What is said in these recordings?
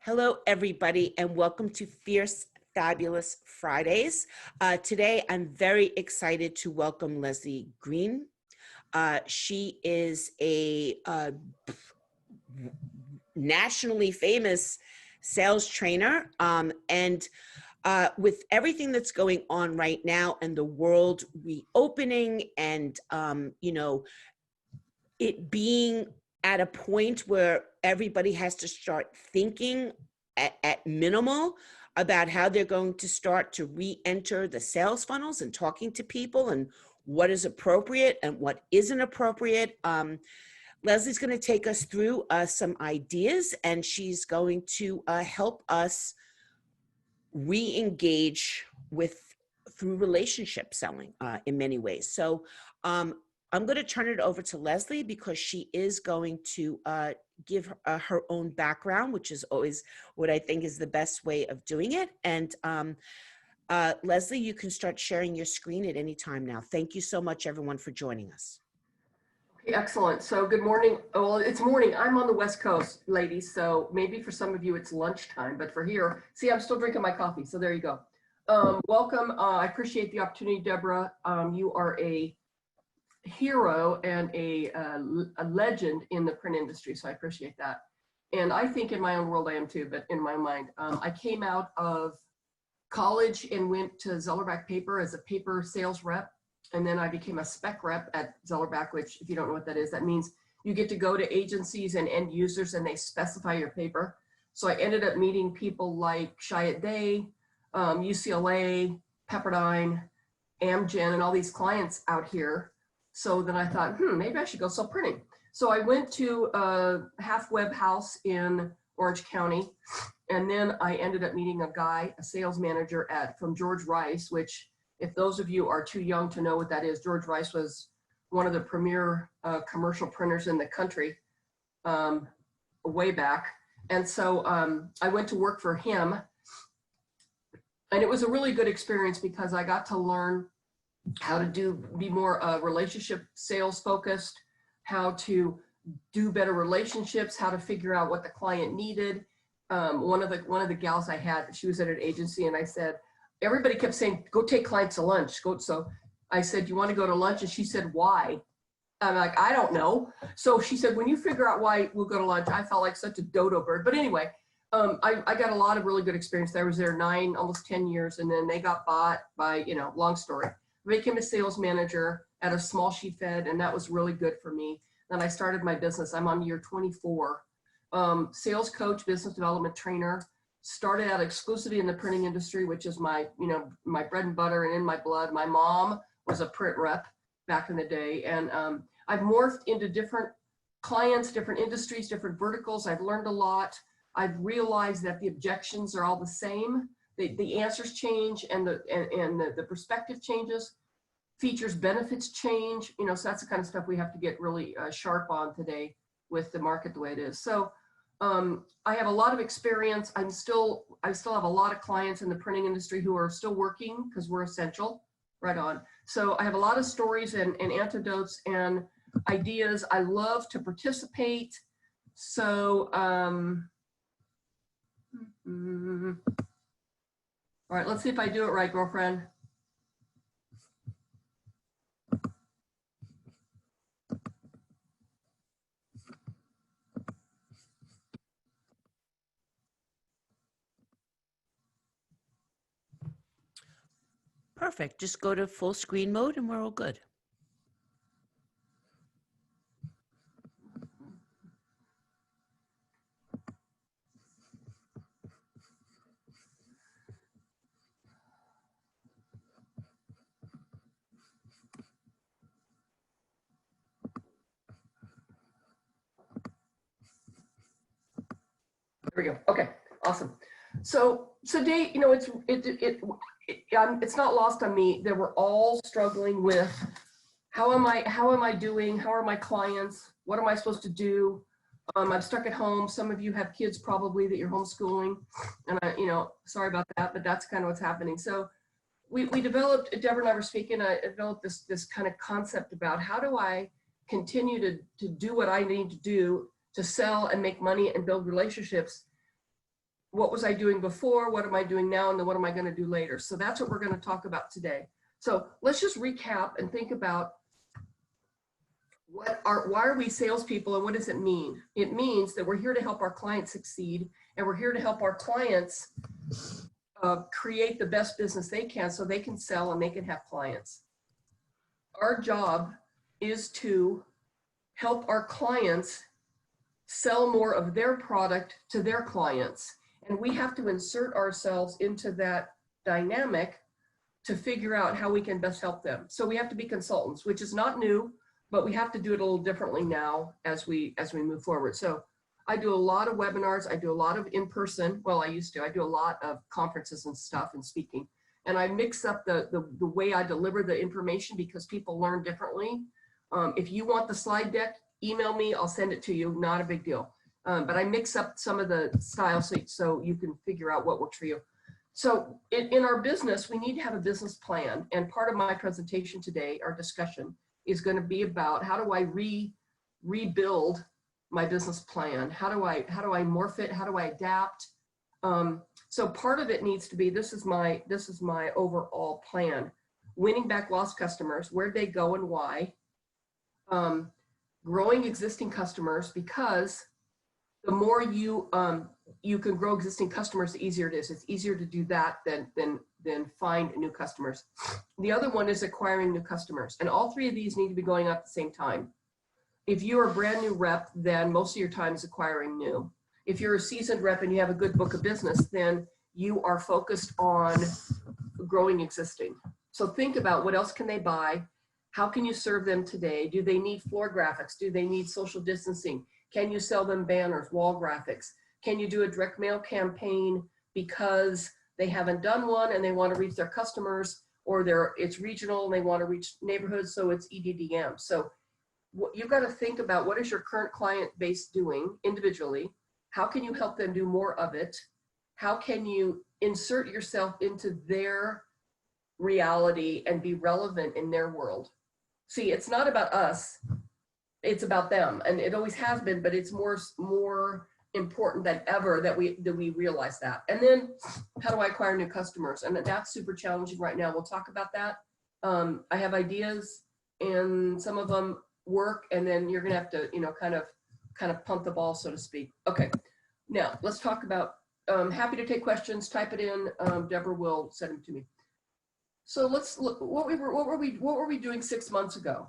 Hello, everybody, and welcome to Fierce Fabulous Fridays. Today, I'm very excited to welcome Leslie Groene. She is a nationally famous sales trainer, and with everything that's going on right now and the world reopening and, it being at a point where everybody has to start thinking at minimal about how they're going to start to re-enter the sales funnels and talking to people and what is appropriate and what isn't appropriate. Leslie's going to take us through some ideas, and she's going to help us re-engage through relationship selling in many ways. So I'm going to turn it over to Leslie because she is going to give her own background, which is always what I think is the best way of doing it. And Leslie, you can start sharing your screen at any time now. Thank you so much, everyone, for joining us. Okay, excellent. So good morning. Well, it's morning. I'm on the West Coast, ladies. So maybe for some of you it's lunchtime, but for here, see, I'm still drinking my coffee. So there you go. Welcome. I appreciate the opportunity, Deborah. You are a hero and a legend in the print industry, so I appreciate that. And I think in my own world I am too, but in my mind, I came out of college and went to Zellerback Paper as a paper sales rep, and then I became a spec rep at Zellerback, which if you don't know what that is, that means you get to go to agencies and end users and they specify your paper. So I ended up meeting people like Chiat Day, UCLA, Pepperdine, Amgen, and all these clients out here. So then I thought, maybe I should go sell printing. So I went to a half web house in Orange County, and then I ended up meeting a guy, a sales manager from George Rice, which if those of you are too young to know what that is, George Rice was one of the premier commercial printers in the country way back. And so I went to work for him, and it was a really good experience because I got to learn how to be more relationship sales focused, how to do better relationships, how to figure out what the client needed. One of the gals I had, she was at an agency, and I said, everybody kept saying, go take clients to lunch. So I said, you want to go to lunch? And she said, why? I'm like, I don't know. So she said, when you figure out why, we'll go to lunch. I felt like such a dodo bird. But anyway, I got a lot of really good experience. I was there almost 10 years, and then they got bought by, long story. I became a sales manager at a small sheet fed, and that was really good for me. Then I started my business. I'm on year 24. Sales coach, business development trainer. Started out exclusively in the printing industry, which is my bread and butter and in my blood. My mom was a print rep back in the day, and I've morphed into different clients, different industries, different verticals. I've learned a lot. I've realized that the objections are all the same. The answers change, and the perspective changes, features, benefits change, so that's the kind of stuff we have to get really sharp on today with the market the way it is. So I have a lot of experience. I still have a lot of clients in the printing industry who are still working because we're essential. Right on. So I have a lot of stories and anecdotes and ideas. I love to participate. So all right, let's see if I do it right, girlfriend. Perfect. Just go to full screen mode and we're all good. There we go. Okay, awesome. So today, it's not lost on me that we're all struggling with how am I doing? How are my clients? What am I supposed to do? I'm stuck at home. Some of you have kids probably that you're homeschooling, and sorry about that, but that's kind of what's happening. So we developed, Deborah and I were speaking, I developed this kind of concept about how do I continue to do what I need to do to sell and make money and build relationships what was I doing before? What am I doing now? And then what am I going to do later? So that's what we're going to talk about today. So let's just recap and think about why are we salespeople and what does it mean? It means that we're here to help our clients succeed, and we're here to help our clients create the best business they can so they can sell and they can have clients. Our job is to help our clients sell more of their product to their clients. And we have to insert ourselves into that dynamic to figure out how we can best help them. So we have to be consultants, which is not new, but we have to do it a little differently now as we move forward. So I do a lot of webinars. I do a lot of in-person. Well, I used to. I do a lot of conferences and stuff and speaking. And I mix up the way I deliver the information because people learn differently. If you want the slide deck, email me. I'll send it to you. Not a big deal. But I mix up some of the styles so you can figure out what works for you. So in our business, we need to have a business plan. And part of my presentation today, our discussion, is going to be about how do I rebuild my business plan? How do I morph it? How do I adapt? So part of it needs to be, this is my overall plan. Winning back lost customers, where'd they go and why? Growing existing customers, because the more you can grow existing customers, the easier it is. It's easier to do that than find new customers. The other one is acquiring new customers. And all three of these need to be going on at the same time. If you're a brand new rep, then most of your time is acquiring new. If you're a seasoned rep and you have a good book of business, then you are focused on growing existing. So think about what else can they buy? How can you serve them today? Do they need floor graphics? Do they need social distancing? Can you sell them banners, wall graphics? Can you do a direct mail campaign because they haven't done one and they want to reach their customers, or it's regional and they want to reach neighborhoods, so it's EDDM. So you've got to think about what is your current client base doing individually? How can you help them do more of it? How can you insert yourself into their reality and be relevant in their world? See, it's not about us, it's about them. And it always has been, but it's more important than ever that we realize that. And then how do I acquire new customers? And that's super challenging right now. We'll talk about that. I have ideas and some of them work, and then you're gonna have to, kind of pump the ball, so to speak. Okay, now let's talk about, happy to take questions, type it in, Deborah will send them to me. So let's look, what were we doing 6 months ago?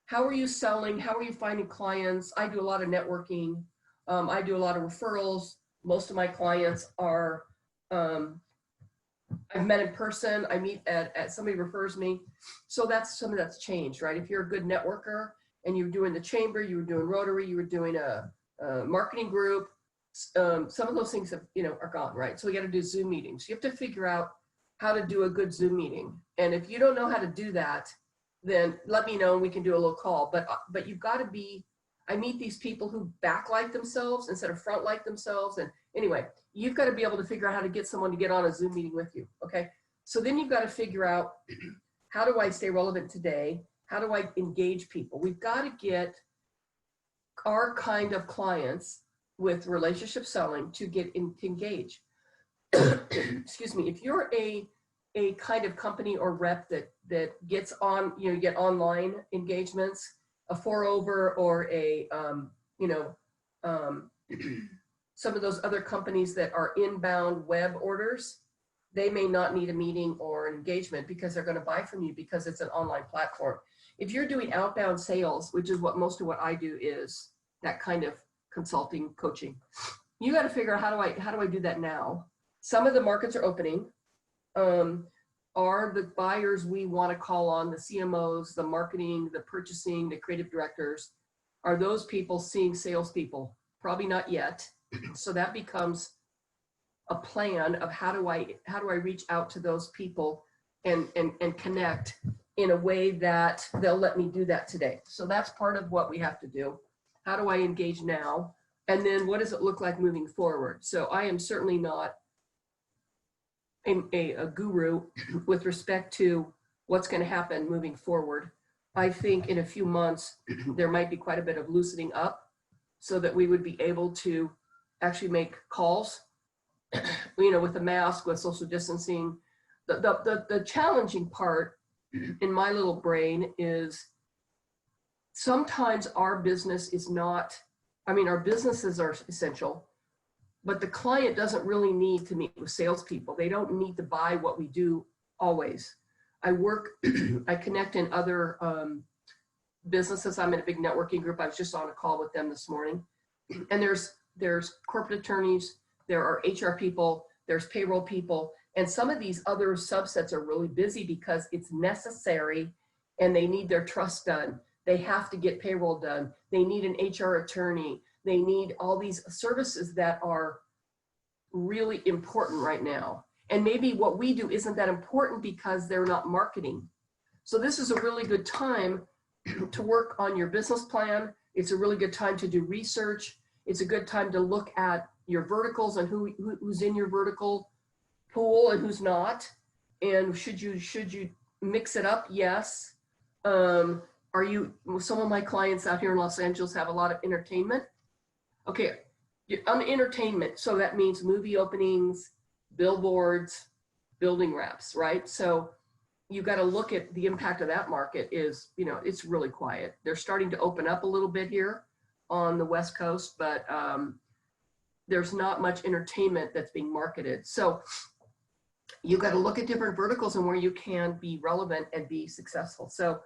How are you selling? How are you finding clients? I do a lot of networking. I do a lot of referrals. Most of my clients are, I've met in person. I meet at somebody refers me. So that's something that's changed, right? If you're a good networker and you're doing the chamber, you were doing Rotary, you were doing a marketing group, some of those things have, are gone, right? So we got to do Zoom meetings. You have to figure out how to do a good Zoom meeting. And if you don't know how to do that, then let me know and we can do a little call. But you've got to be, I meet these people who backlight themselves instead of frontlight themselves. And anyway, you've got to be able to figure out how to get someone to get on a Zoom meeting with you, okay? So then you've got to figure out, how do I stay relevant today? How do I engage people? We've got to get our kind of clients with relationship selling to engage. Excuse me, if you're a kind of company or rep that gets on, you get online engagements, a 4over or a, some of those other companies that are inbound web orders, they may not need a meeting or an engagement because they're going to buy from you because it's an online platform. If you're doing outbound sales, which is most of what I do is that kind of consulting, coaching, you got to figure out how do I do that now? Some of the markets are opening. Are the buyers we want to call on, the CMOs, the marketing, the purchasing, the creative directors, are those people seeing salespeople? Probably not yet. So that becomes a plan of how do I reach out to those people and connect in a way that they'll let me do that today. So that's part of what we have to do. How do I engage now? And then what does it look like moving forward? So I am certainly not a guru with respect to what's going to happen moving forward. I think in a few months, there might be quite a bit of loosening up so that we would be able to actually make calls you know, with the mask, with social distancing. The challenging part in my little brain is sometimes our business is not, I mean, our businesses are essential, but the client doesn't really need to meet with salespeople. They don't need to buy what we do always. I work, I connect in other businesses. I'm in a big networking group. I was just on a call with them this morning. And there's corporate attorneys, there are HR people, there's payroll people, and some of these other subsets are really busy because it's necessary and they need their trust done. They have to get payroll done. They need an HR attorney. They need all these services that are really important right now. And maybe what we do isn't that important because they're not marketing. So this is a really good time to work on your business plan. It's a really good time to do research. It's a good time to look at your verticals and who's in your vertical pool and who's not. And should you mix it up? Yes. Some of my clients out here in Los Angeles have a lot of entertainment. Okay, on entertainment, so that means movie openings, billboards, building wraps, right? So you got to look at the impact of that market is, you know, it's really quiet. They're starting to open up a little bit here on the West Coast, but there's not much entertainment that's being marketed. So you got to look at different verticals and where you can be relevant and be successful. So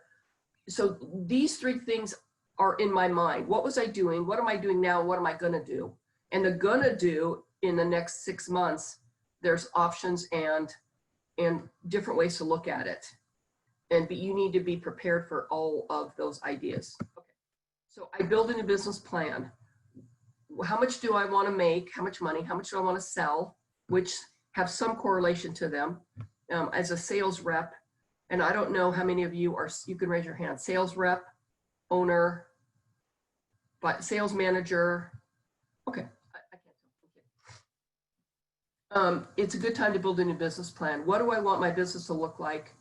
these three things are in my mind. What was I doing? What am I doing now? What am I going to do? And the gonna do in the next 6 months, there's options and different ways to look at it. But you need to be prepared for all of those ideas. Okay. So I build in a business plan. How much do I want to make? How much money? How much do I want to sell? Which have some correlation to them. As a sales rep, and I don't know how many of you are, you can raise your hand, sales rep, owner, but sales manager. Okay, I can't tell. It's a good time to build a new business plan. What do I want my business to look like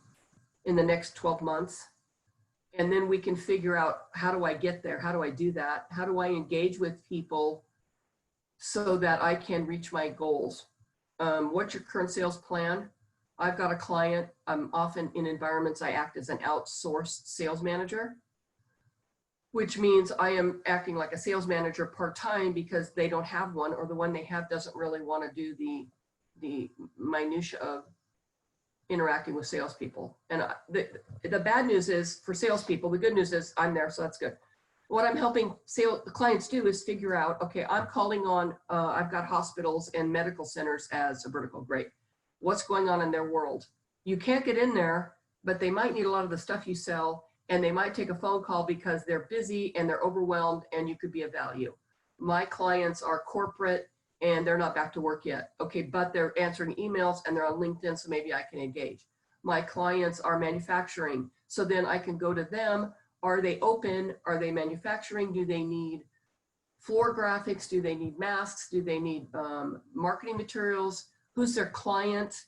in the next 12 months? And then we can figure out, how do I get there? How do I do that? How do I engage with people so that I can reach my goals? What's your current sales plan? I've got a client, I'm often in environments, I act as an outsourced sales manager, which means I am acting like a sales manager part-time because they don't have one, or the one they have doesn't really want to do the minutia of interacting with salespeople. And the bad news is for salespeople, the good news is I'm there, so that's good. What I'm helping clients do is figure out, okay, I'm calling on, I've got hospitals and medical centers as a vertical, great. What's going on in their world? You can't get in there, but they might need a lot of the stuff you sell, and they might take a phone call because they're busy and they're overwhelmed and you could be of value. My clients are corporate and they're not back to work yet. Okay, but they're answering emails and they're on LinkedIn, so maybe I can engage. My clients are manufacturing, so then I can go to them. Are they open? Are they manufacturing? Do they need floor graphics? Do they need masks? Do they need marketing materials? Who's their client?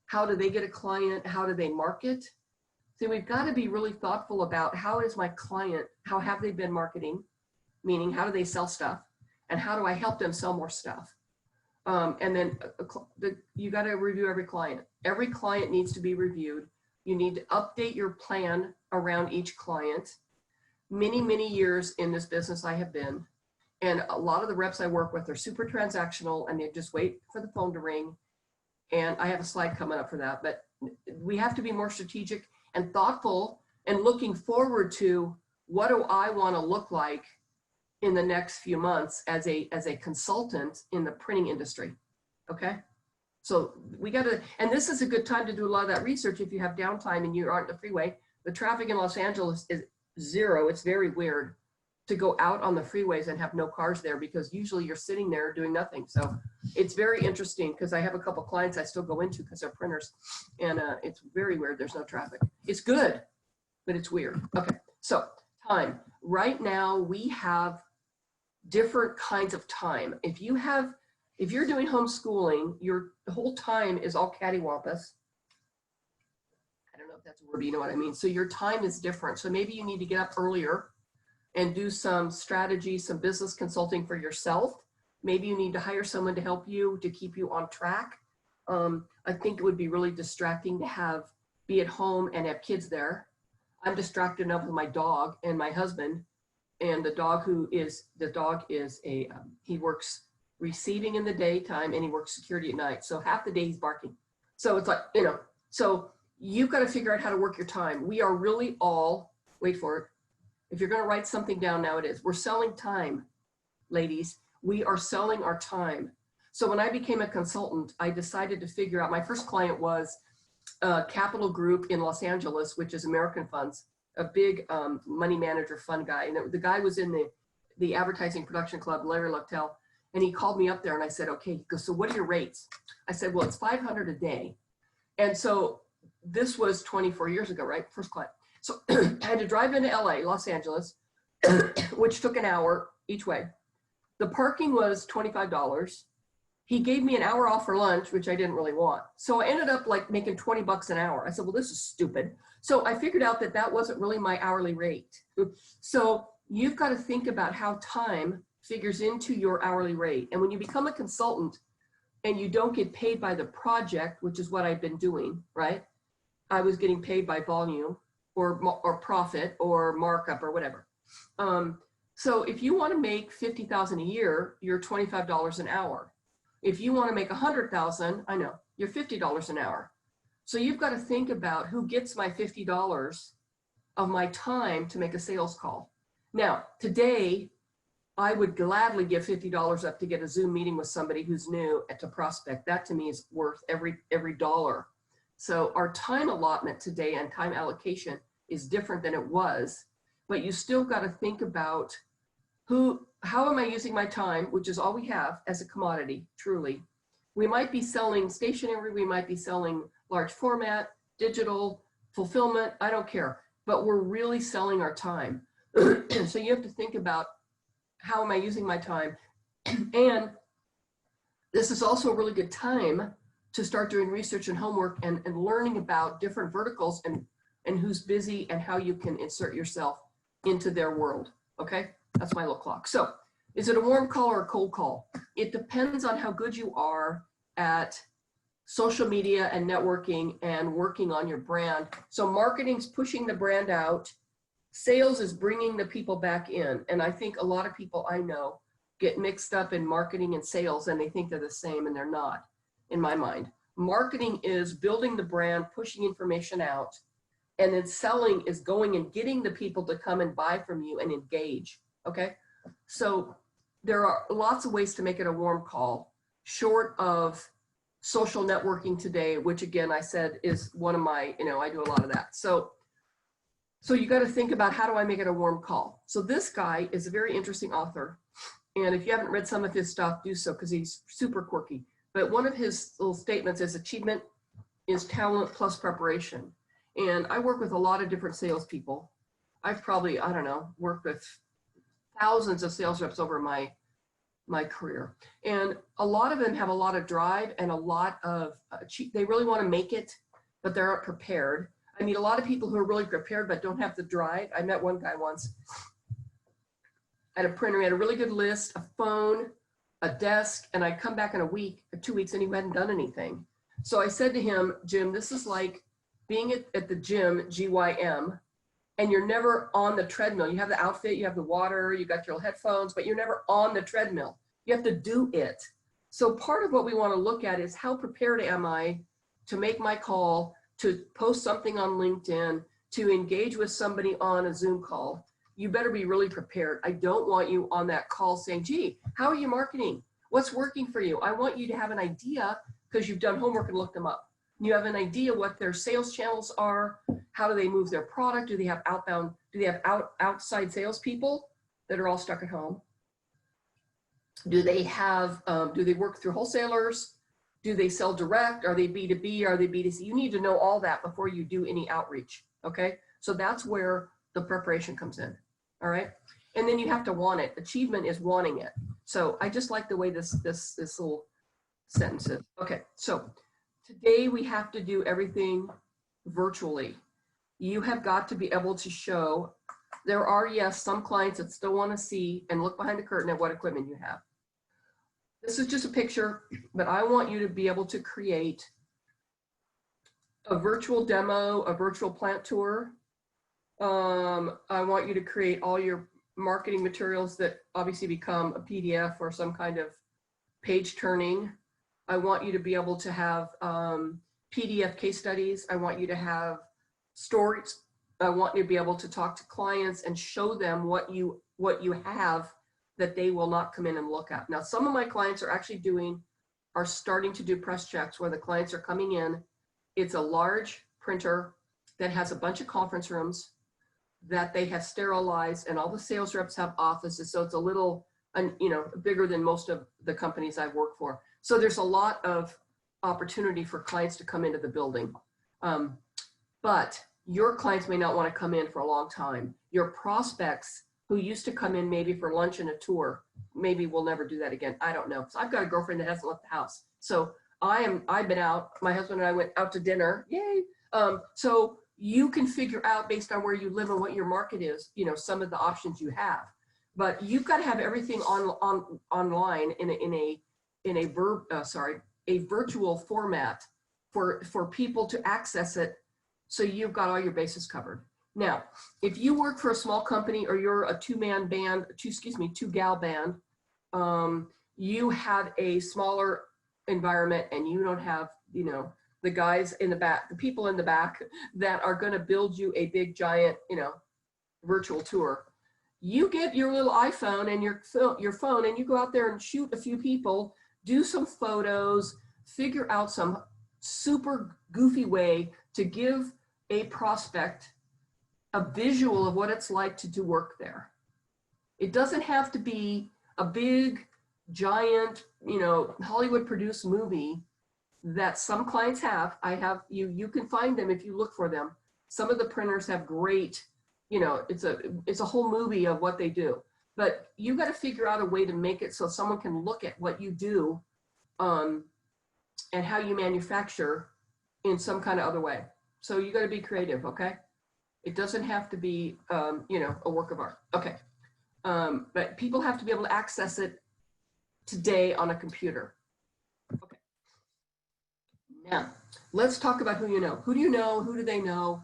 How do they get a client? How do they market? So we've got to be really thoughtful about, how is my client, how have they been marketing? Meaning, how do they sell stuff? And how do I help them sell more stuff? And then you got to review every client. Every client needs to be reviewed. You need to update your plan around each client. Many, many years in this business I have been, and a lot of the reps I work with are super transactional and they just wait for the phone to ring. And I have a slide coming up for that, but we have to be more strategic and thoughtful and looking forward to, what do I want to look like in the next few months as a consultant in the printing industry. Okay. So we got to, and this is a good time to do a lot of that research. If you have downtime and you aren't on the freeway, the traffic in Los Angeles is zero. It's very weird to go out on the freeways and have no cars there, because usually you're sitting there doing nothing. So it's very interesting, because I have a couple clients I still go into because they're printers, and it's very weird. There's no traffic. It's good, but it's weird. Okay. So time. Right now we have different kinds of time. If you're doing homeschooling, your whole time is all cattywampus. I don't know if that's a word, but you know what I mean. So your time is different. So maybe you need to get up earlier and do some strategy, some business consulting for yourself Maybe you need to hire someone to help you, to keep you on track. I think it would be really distracting to be at home and have kids there. I'm distracted enough with my dog and my husband, and the dog he works receiving in the daytime and he works security at night. So half the day he's barking. So it's like, so you've got to figure out how to work your time. We are really all, wait for it. If you're going to write something down, now it is. We're selling time, ladies. We are selling our time. So when I became a consultant, I decided to figure out, my first client was a Capital Group in Los Angeles, which is American Funds, a big money manager fund guy. And the guy was in the advertising production club, Larry Luttel. And he called me up there and I said, okay, he goes, so what are your rates? I said, well, it's $500 a day. And so this was 24 years ago, right? First client. So I had to drive into LA, Los Angeles, which took an hour each way. The parking was $25. He gave me an hour off for lunch, which I didn't really want. So I ended up like making 20 bucks an hour. I said, well, this is stupid. So I figured out that that wasn't really my hourly rate. So you've got to think about how time figures into your hourly rate. And when you become a consultant and you don't get paid by the project, which is what I've been doing, right? I was getting paid by volume or profit or markup or whatever. So if you want to make $50,000 a year, you're $25 an hour. If you want to make 100,000, I know, you're $50 an hour. So you've got to think about who gets my $50 of my time to make a sales call. Now, today, I would gladly give $50 up to get a Zoom meeting with somebody who's new to prospect. That to me is worth every dollar. So our time allotment today and time allocation is different than it was, but you still got to think about how am I using my time, which is all we have as a commodity, truly. We might be selling stationery, we might be selling large format, digital, fulfillment, I don't care, but we're really selling our time. So you have to think about how am I using my time? And this is also a really good time to start doing research and homework and learning about different verticals and who's busy and how you can insert yourself into their world, okay? That's my little clock. So is it a warm call or a cold call? It depends on how good you are at social media and networking and working on your brand. So marketing's pushing the brand out. Sales is bringing the people back in. And I think a lot of people I know get mixed up in marketing and sales and they think they're the same and they're not, in my mind. Marketing is building the brand, pushing information out, and then selling is going and getting the people to come and buy from you and engage. Okay, so there are lots of ways to make it a warm call, short of social networking today, which again, I said is one of my, I do a lot of that. So you got to think about how do I make it a warm call? So this guy is a very interesting author. And if you haven't read some of his stuff, do so because he's super quirky. But one of his little statements is achievement is talent plus preparation. And I work with a lot of different salespeople. I've probably, I don't know, worked with thousands of sales reps over my career. And a lot of them have a lot of drive and a lot of, they really want to make it, but they're not prepared. I meet a lot of people who are really prepared, but don't have the drive. I met one guy once at a printer. He had a really good list, a phone, a desk, and I'd come back in a week or 2 weeks and he hadn't done anything. So I said to him, Jim, this is like being at the gym, GYM, and you're never on the treadmill. You have the outfit, you have the water, you got your headphones, but you're never on the treadmill. You have to do it. So part of what we want to look at is how prepared am I to make my call, to post something on LinkedIn, to engage with somebody on a Zoom call. You better be really prepared. I don't want you on that call saying, gee, how are you marketing? What's working for you? I want you to have an idea because you've done homework and looked them up. You have an idea what their sales channels are. How do they move their product? Do they have outbound? Do they have outside salespeople that are all stuck at home? Do they have, do they work through wholesalers? Do they sell direct? Are they B2B? Are they B2C? You need to know all that before you do any outreach, okay? So that's where the preparation comes in, all right? And then you have to want it. Achievement is wanting it. So I just like the way this little sentence is. Okay, so today we have to do everything virtually. You have got to be able to show, there are, yes, some clients that still want to see and look behind the curtain at what equipment you have. This is just a picture, but I want you to be able to create a virtual demo, a virtual plant tour. I want you to create all your marketing materials that obviously become a PDF or some kind of page turning. I want you to be able to have PDF case studies. I want you to have stories. I want you to be able to talk to clients and show them what you have that they will not come in and look at. Now, some of my clients are starting to do press checks where the clients are coming in. It's a large printer that has a bunch of conference rooms that they have sterilized, and all the sales reps have offices. So it's a little, bigger than most of the companies I've worked for. So there's a lot of opportunity for clients to come into the building. But your clients may not want to come in for a long time. Your prospects who used to come in maybe for lunch and a tour, maybe we'll never do that again. I don't know. So I've got a girlfriend that hasn't left the house. So I've been out, my husband and I went out to dinner. Yay. So you can figure out based on where you live and what your market is, some of the options you have. But you've got to have everything online in a virtual format for people to access it. So you've got all your bases covered. Now, if you work for a small company or you're a two-gal band, you have a smaller environment and you don't have, the guys in the back, the people in the back that are going to build you a big giant, virtual tour. You get your little iPhone and your phone and you go out there and shoot a few people, do some photos, figure out some super goofy way to give a prospect a visual of what it's like to do work there. It doesn't have to be a big, giant, Hollywood produced movie that some clients have. You can find them if you look for them. Some of the printers have great, it's a whole movie of what they do. But you got to figure out a way to make it so someone can look at what you do and how you manufacture in some kind of other way. So you got to be creative, okay? It doesn't have to be, a work of art. Okay. But people have to be able to access it today on a computer. Okay. Now, let's talk about who you know. Who do you know? Who do they know?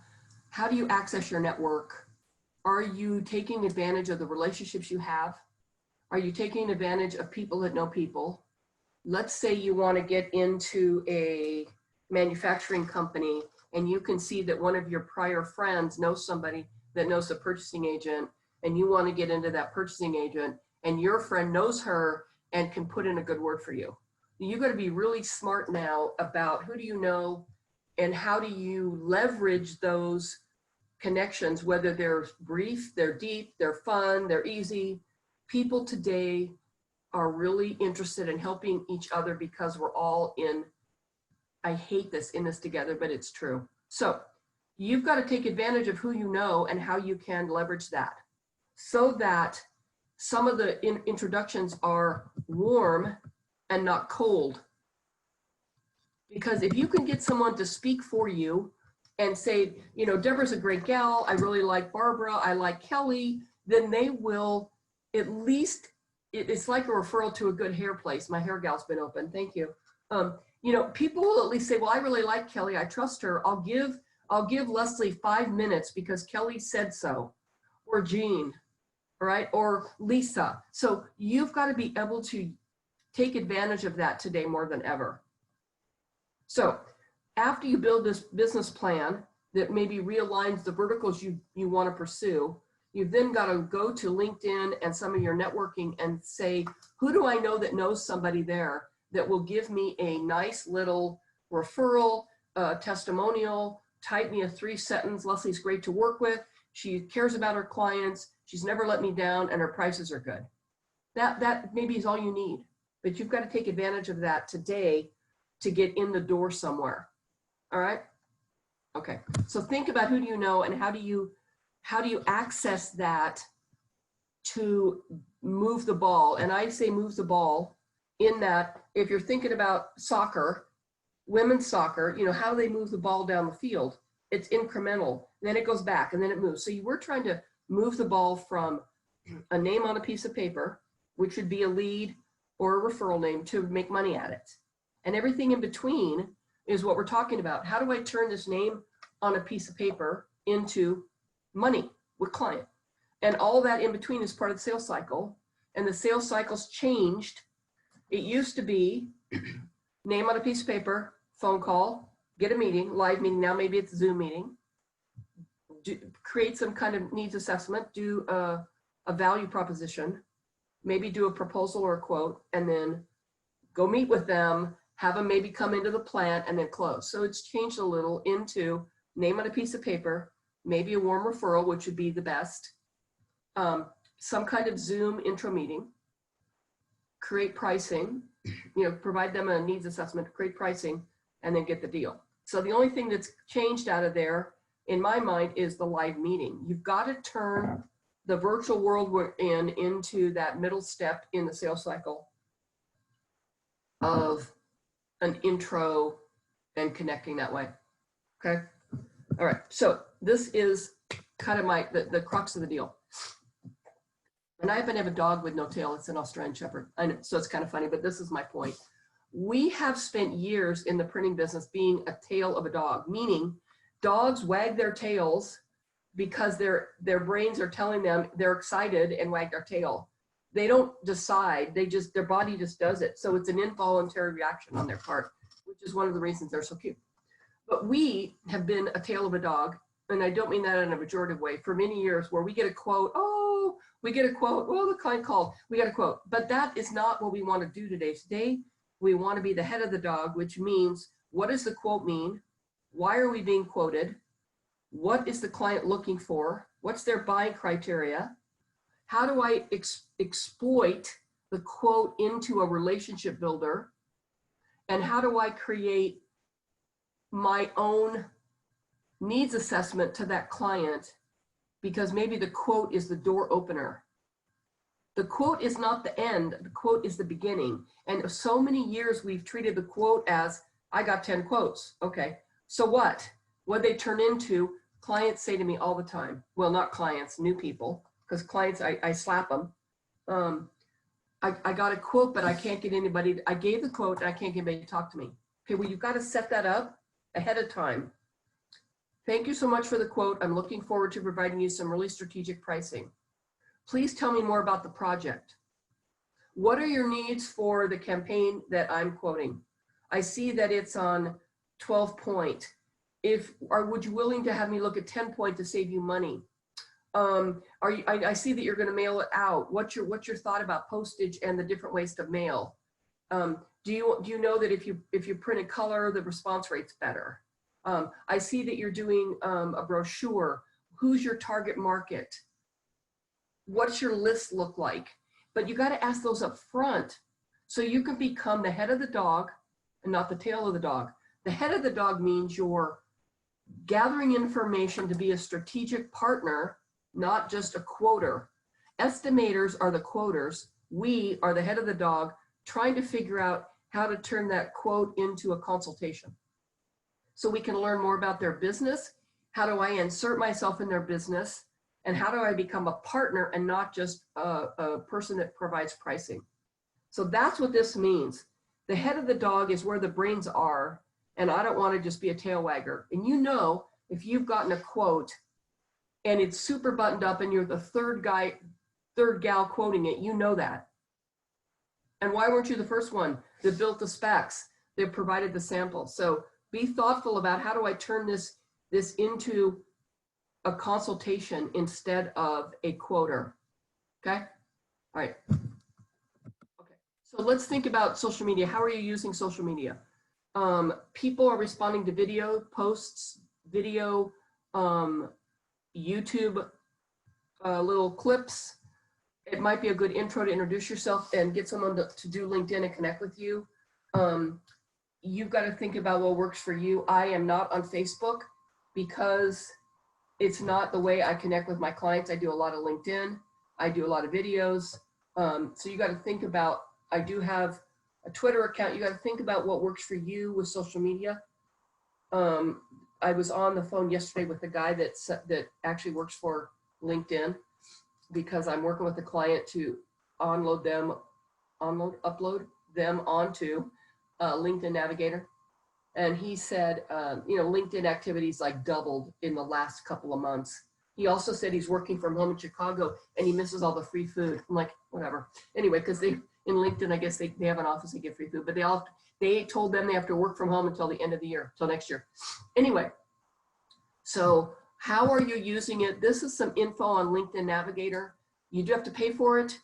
How do you access your network? Are you taking advantage of the relationships you have? Are you taking advantage of people that know people? Let's say you want to get into a manufacturing company and you can see that one of your prior friends knows somebody that knows a purchasing agent, and you want to get into that purchasing agent, and your friend knows her and can put in a good word for you. You got to be really smart now about who do you know and how do you leverage those connections, whether they're brief, they're deep, they're fun, they're easy. People today are really interested in helping each other because we're all in this together, but it's true. So you've got to take advantage of who you know and how you can leverage that so that some of the introductions are warm and not cold. Because if you can get someone to speak for you and say, Deborah's a great gal, I really like Barbara, I like Kelly, then they will at least, it's like a referral to a good hair place. My hair gal's been open, thank you. People will at least say, well, I really like Kelly, I trust her. I'll give Leslie 5 minutes because Kelly said so, or Jean, right? Or Lisa. So you've got to be able to take advantage of that today more than ever. So after you build this business plan that maybe realigns the verticals you want to pursue, you've then got to go to LinkedIn and some of your networking and say, who do I know that knows somebody there that will give me a nice little referral, testimonial, type me a 3-sentence, Leslie's great to work with, she cares about her clients, she's never let me down, and her prices are good. That maybe is all you need, but you've got to take advantage of that today to get in the door somewhere. All right? Okay, so think about who do you know and how do you access that to move the ball. And I say move the ball in that if you're thinking about soccer, women's soccer, how do they move the ball down the field? It's incremental, then it goes back and then it moves. So we're trying to move the ball from a name on a piece of paper, which would be a lead, or a referral name to make money at it. And everything in between is what we're talking about. How do I turn this name on a piece of paper into money with client? And all that in between is part of the sales cycle. And the sales cycle's changed. It used to be name on a piece of paper, phone call, get a meeting, live meeting. Now maybe it's a Zoom meeting. Create some kind of needs assessment, do a value proposition, maybe do a proposal or a quote, and then go meet with them, have them maybe come into the plant, and then close. So it's changed a little into name on a piece of paper, maybe a warm referral, which would be the best, some kind of Zoom intro meeting, create pricing, provide them a needs assessment, create pricing, and then get the deal. So the only thing that's changed out of there, in my mind, is the live meeting. You've got to turn the virtual world we're in into that middle step in the sales cycle of an intro and connecting that way. Okay. All right. So this is kind of the crux of the deal. And I happen to have a dog with no tail. It's an Australian Shepherd. I know, so it's kind of funny, but this is my point. We have spent years in the printing business being a tail of a dog, meaning dogs wag their tails because their brains are telling them they're excited and wag their tail. They don't decide, their body just does it. So it's an involuntary reaction on their part, which is one of the reasons they're so cute. But we have been a tail of a dog, and I don't mean that in a pejorative way, for many years, where we get a quote, the client called, we got a quote. But that is not what we want to do today. Today, we want to be the head of the dog, which means, what does the quote mean? Why are we being quoted? What is the client looking for? What's their buying criteria? How do I exploit the quote into a relationship builder? And how do I create my own needs assessment to that client? Because maybe the quote is the door opener. The quote is not the end, the quote is the beginning. And so many years we've treated the quote as, I got 10 quotes. Okay, so what? What they turn into, clients say to me all the time, well, not clients, new people, because clients, I slap them. I got a quote, but I can't get anybody, I gave the quote and I can't get anybody to talk to me. Okay, well, you've got to set that up ahead of time. Thank you so much for the quote. I'm looking forward to providing you some really strategic pricing. Please tell me more about the project. What are your needs for the campaign that I'm quoting? I see that it's on 12 point. Would you willing to have me look at 10 point to save you money? I see that you're going to mail it out. What's your thought about postage and the different ways to mail? Do you know that if you print in color, the response rate's better? I see that you're doing a brochure. Who's your target market? What's your list look like? But you got to ask those up front so you can become the head of the dog and not the tail of the dog. The head of the dog means you're gathering information to be a strategic partner, not just a quoter. Estimators are the quoters. We are the head of the dog trying to figure out how to turn that quote into a consultation. So we can learn more about their business. How do I insert myself in their business? And how do I become a partner and not just a person that provides pricing? So that's what this means. The head of the dog is where the brains are. And I don't want to just be a tail wagger. And if you've gotten a quote and it's super buttoned up and you're the third gal quoting it, you know that. And why weren't you the first one that built the specs, that provided the sample? So be thoughtful about how do I turn this into a consultation instead of a quoter. Okay? All right. Okay. So let's think about social media. How are you using social media? People are responding to video posts, video, YouTube, little clips. It might be a good intro to introduce yourself and get someone to do LinkedIn and connect with you. You've got to think about what works for you. I am not on Facebook because it's not the way I connect with my clients. I do a lot of LinkedIn. I do a lot of videos. So you got to think about, I do have a Twitter account. You got to think about what works for you with social media. I was on the phone yesterday with the guy that actually works for LinkedIn because I'm working with a client to onload them upload them onto LinkedIn Navigator. And he said, LinkedIn activities like doubled in the last couple of months. He also said he's working from home in Chicago and he misses all the free food. I'm like, whatever. Anyway, because in LinkedIn, I guess they have an office, they get free food, but they told them they have to work from home until the end of the year, till next year. Anyway, so how are you using it? This is some info on LinkedIn Navigator. You do have to pay for it.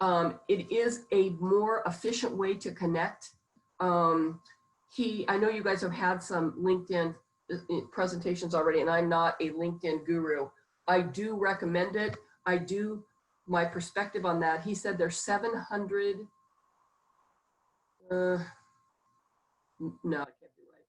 It is a more efficient way to connect. I know you guys have had some LinkedIn presentations already, and I'm not a LinkedIn guru. I do recommend it. My perspective on that, he said there's 700, no, I can't be right.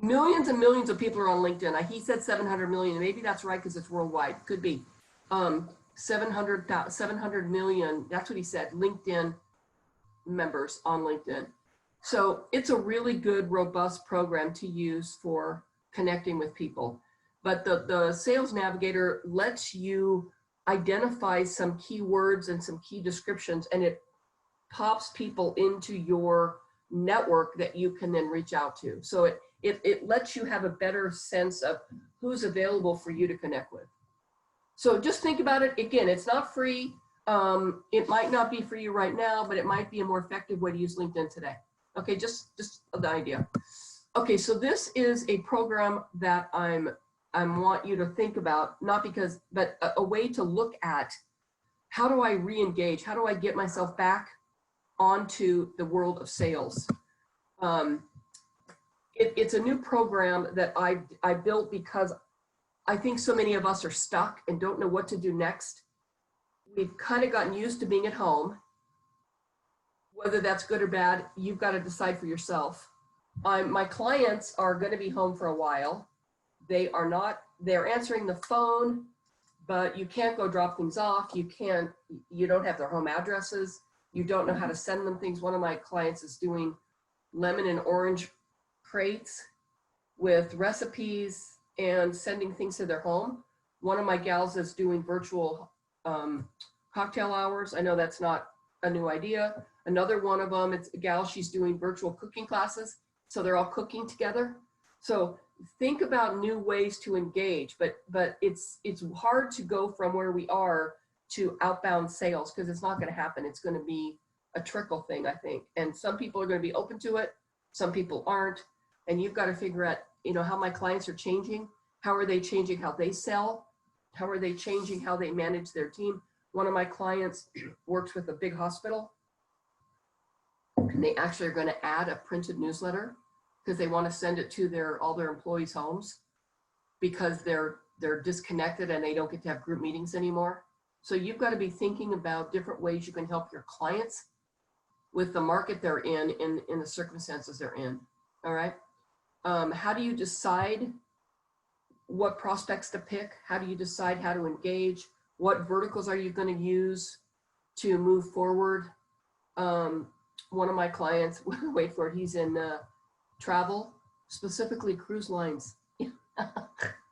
Millions and millions of people are on LinkedIn. He said 700 million, maybe that's right because it's worldwide, could be. 700 million, that's what he said, LinkedIn members on LinkedIn. So it's a really good, robust program to use for connecting with people. But the Sales Navigator lets you identify some keywords and some key descriptions, and it pops people into your network that you can then reach out to. So it lets you have a better sense of who's available for you to connect with. So just think about it. Again, it's not free. It might not be for you right now, but it might be a more effective way to use LinkedIn today. Okay, just the idea. Okay, so this is a program that I want you to think about, not because, but a way to look at how do I re-engage? How do I get myself back onto the world of sales? It's a new program that I built because I think so many of us are stuck and don't know what to do next. We've kind of gotten used to being at home. Whether that's good or bad, you've got to decide for yourself. My clients are going to be home for a while. They're answering the phone, but you can't go drop things off. You don't have their home addresses. You don't know how to send them things. One of my clients is doing lemon and orange crates with recipes and sending things to their home. One of my gals is doing virtual cocktail hours. I know that's not a new idea. Another one of them, it's a gal, she's doing virtual cooking classes. So they're all cooking together. So think about new ways to engage, but it's hard to go from where we are to outbound sales because it's not going to happen. It's going to be a trickle thing, I think. And some people are going to be open to it. Some people aren't. And you've got to figure out, how my clients are changing. How are they changing how they sell? How are they changing how they manage their team? One of my clients works with a big hospital, and they actually are going to add a printed newsletter because they want to send it to all their employees' homes because they're disconnected and they don't get to have group meetings anymore. So you've got to be thinking about different ways you can help your clients with the market they're in the circumstances they're in. All right. How do you decide what prospects to pick? How do you decide how to engage? What verticals are you going to use to move forward? One of my clients, wait for it, he's in travel, specifically cruise lines.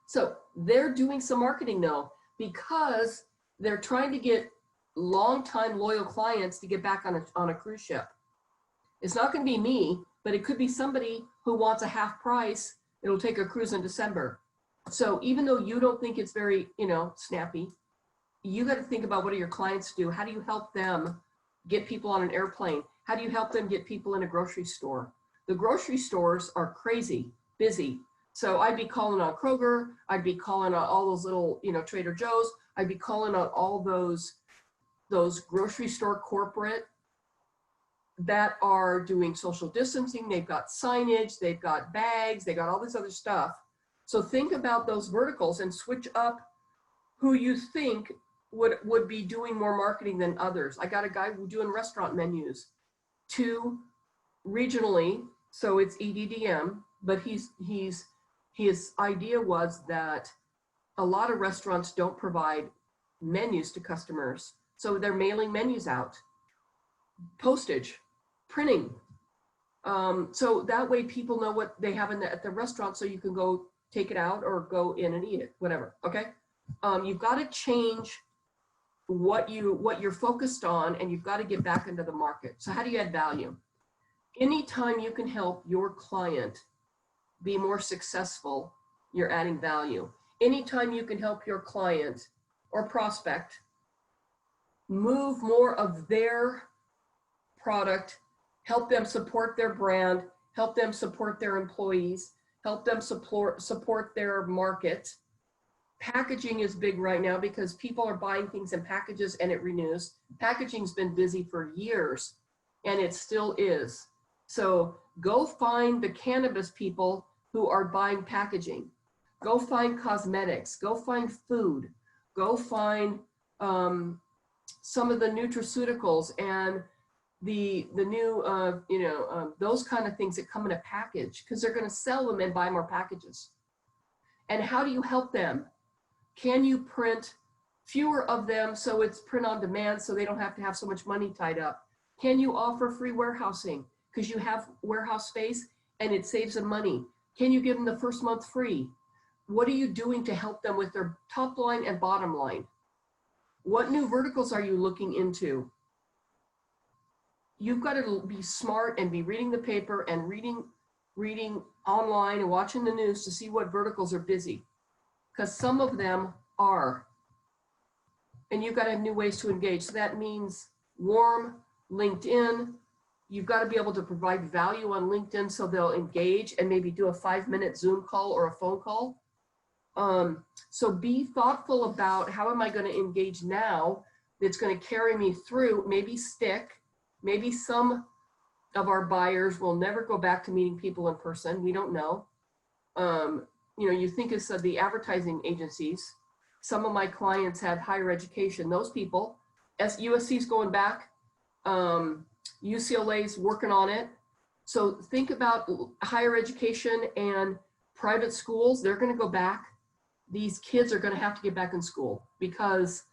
So they're doing some marketing now because they're trying to get long-time loyal clients to get back on a cruise ship. It's not going to be me, but it could be somebody who wants a half price. It'll take a cruise in December. So even though you don't think it's very, snappy, you got to think about what do your clients do? How do you help them get people on an airplane? How do you help them get people in a grocery store? The grocery stores are crazy busy. So I'd be calling on Kroger. I'd be calling on all those little, Trader Joe's. I'd be calling on all those grocery store corporate that are doing social distancing. They've got signage, they've got bags, they got all this other stuff. So think about those verticals and switch up who you think would be doing more marketing than others. I got a guy who's doing restaurant menus, 2 regionally, so it's EDDM, but his idea was that a lot of restaurants don't provide menus to customers. So they're mailing menus out, postage, printing. So that way people know what they have at the restaurant so you can go take it out or go in and eat it, whatever, okay? You've got to change what you're focused on, and you've got to get back into the market. So how do you add value? Anytime you can help your client be more successful, you're adding value. Anytime you can help your client or prospect move more of their product, help them support their brand, help them support their employees, help them support their market. Packaging is big right now because people are buying things in packages and it renews. Packaging's been busy for years and it still is. So go find the cannabis people who are buying packaging. Go find cosmetics, go find food, go find some of the nutraceuticals and the new, those kind of things that come in a package, because they're going to sell them and buy more packages. And how do you help them? Can you print fewer of them so it's print on demand so they don't have to have so much money tied up? Can you offer free warehousing because you have warehouse space and it saves them money? Can you give them the first month free? What are you doing to help them with their top line and bottom line? What new verticals are you looking into? You've got to be smart and be reading the paper and reading online and watching the news to see what verticals are busy, because some of them are. And you've got to have new ways to engage. So that means warm LinkedIn. You've got to be able to provide value on LinkedIn so they'll engage and maybe do a 5-minute Zoom call or a phone call. So be thoughtful about how am I going to engage now that's going to carry me through, maybe stick. Maybe some of our buyers will never go back to meeting people in person. We don't know. You think of the advertising agencies. Some of my clients have higher education. Those people, USC's going back, UCLA's working on it. So think about higher education and private schools. They're going to go back. These kids are going to have to get back in school because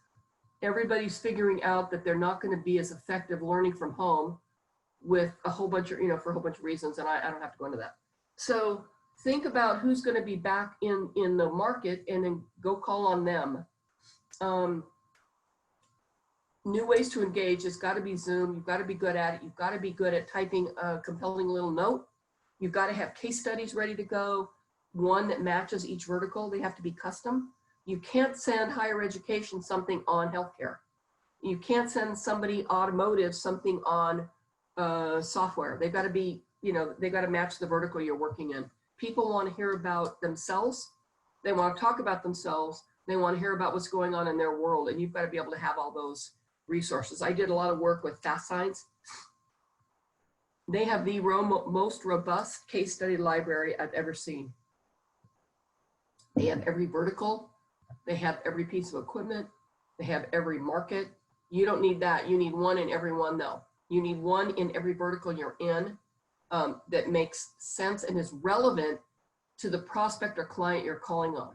everybody's figuring out that they're not going to be as effective learning from home with a whole bunch of, for a whole bunch of reasons. And I don't have to go into that. So think about who's going to be back in the market and then go call on them. New ways to engage. It's got to be Zoom. You've got to be good at it. You've got to be good at typing a compelling little note. You've got to have case studies ready to go. One that matches each vertical. They have to be custom. You can't send higher education something on healthcare. You can't send somebody automotive something on software. They've got to be, they've got to match the vertical you're working in. People want to hear about themselves. They want to talk about themselves. They want to hear about what's going on in their world. And you've got to be able to have all those resources. I did a lot of work with Fast Signs. They have the most robust case study library I've ever seen. They have every vertical. They have every piece of equipment. They have every market. You don't need that. You need one in every one though. You need one in every vertical you're in that makes sense and is relevant to the prospect or client you're calling on.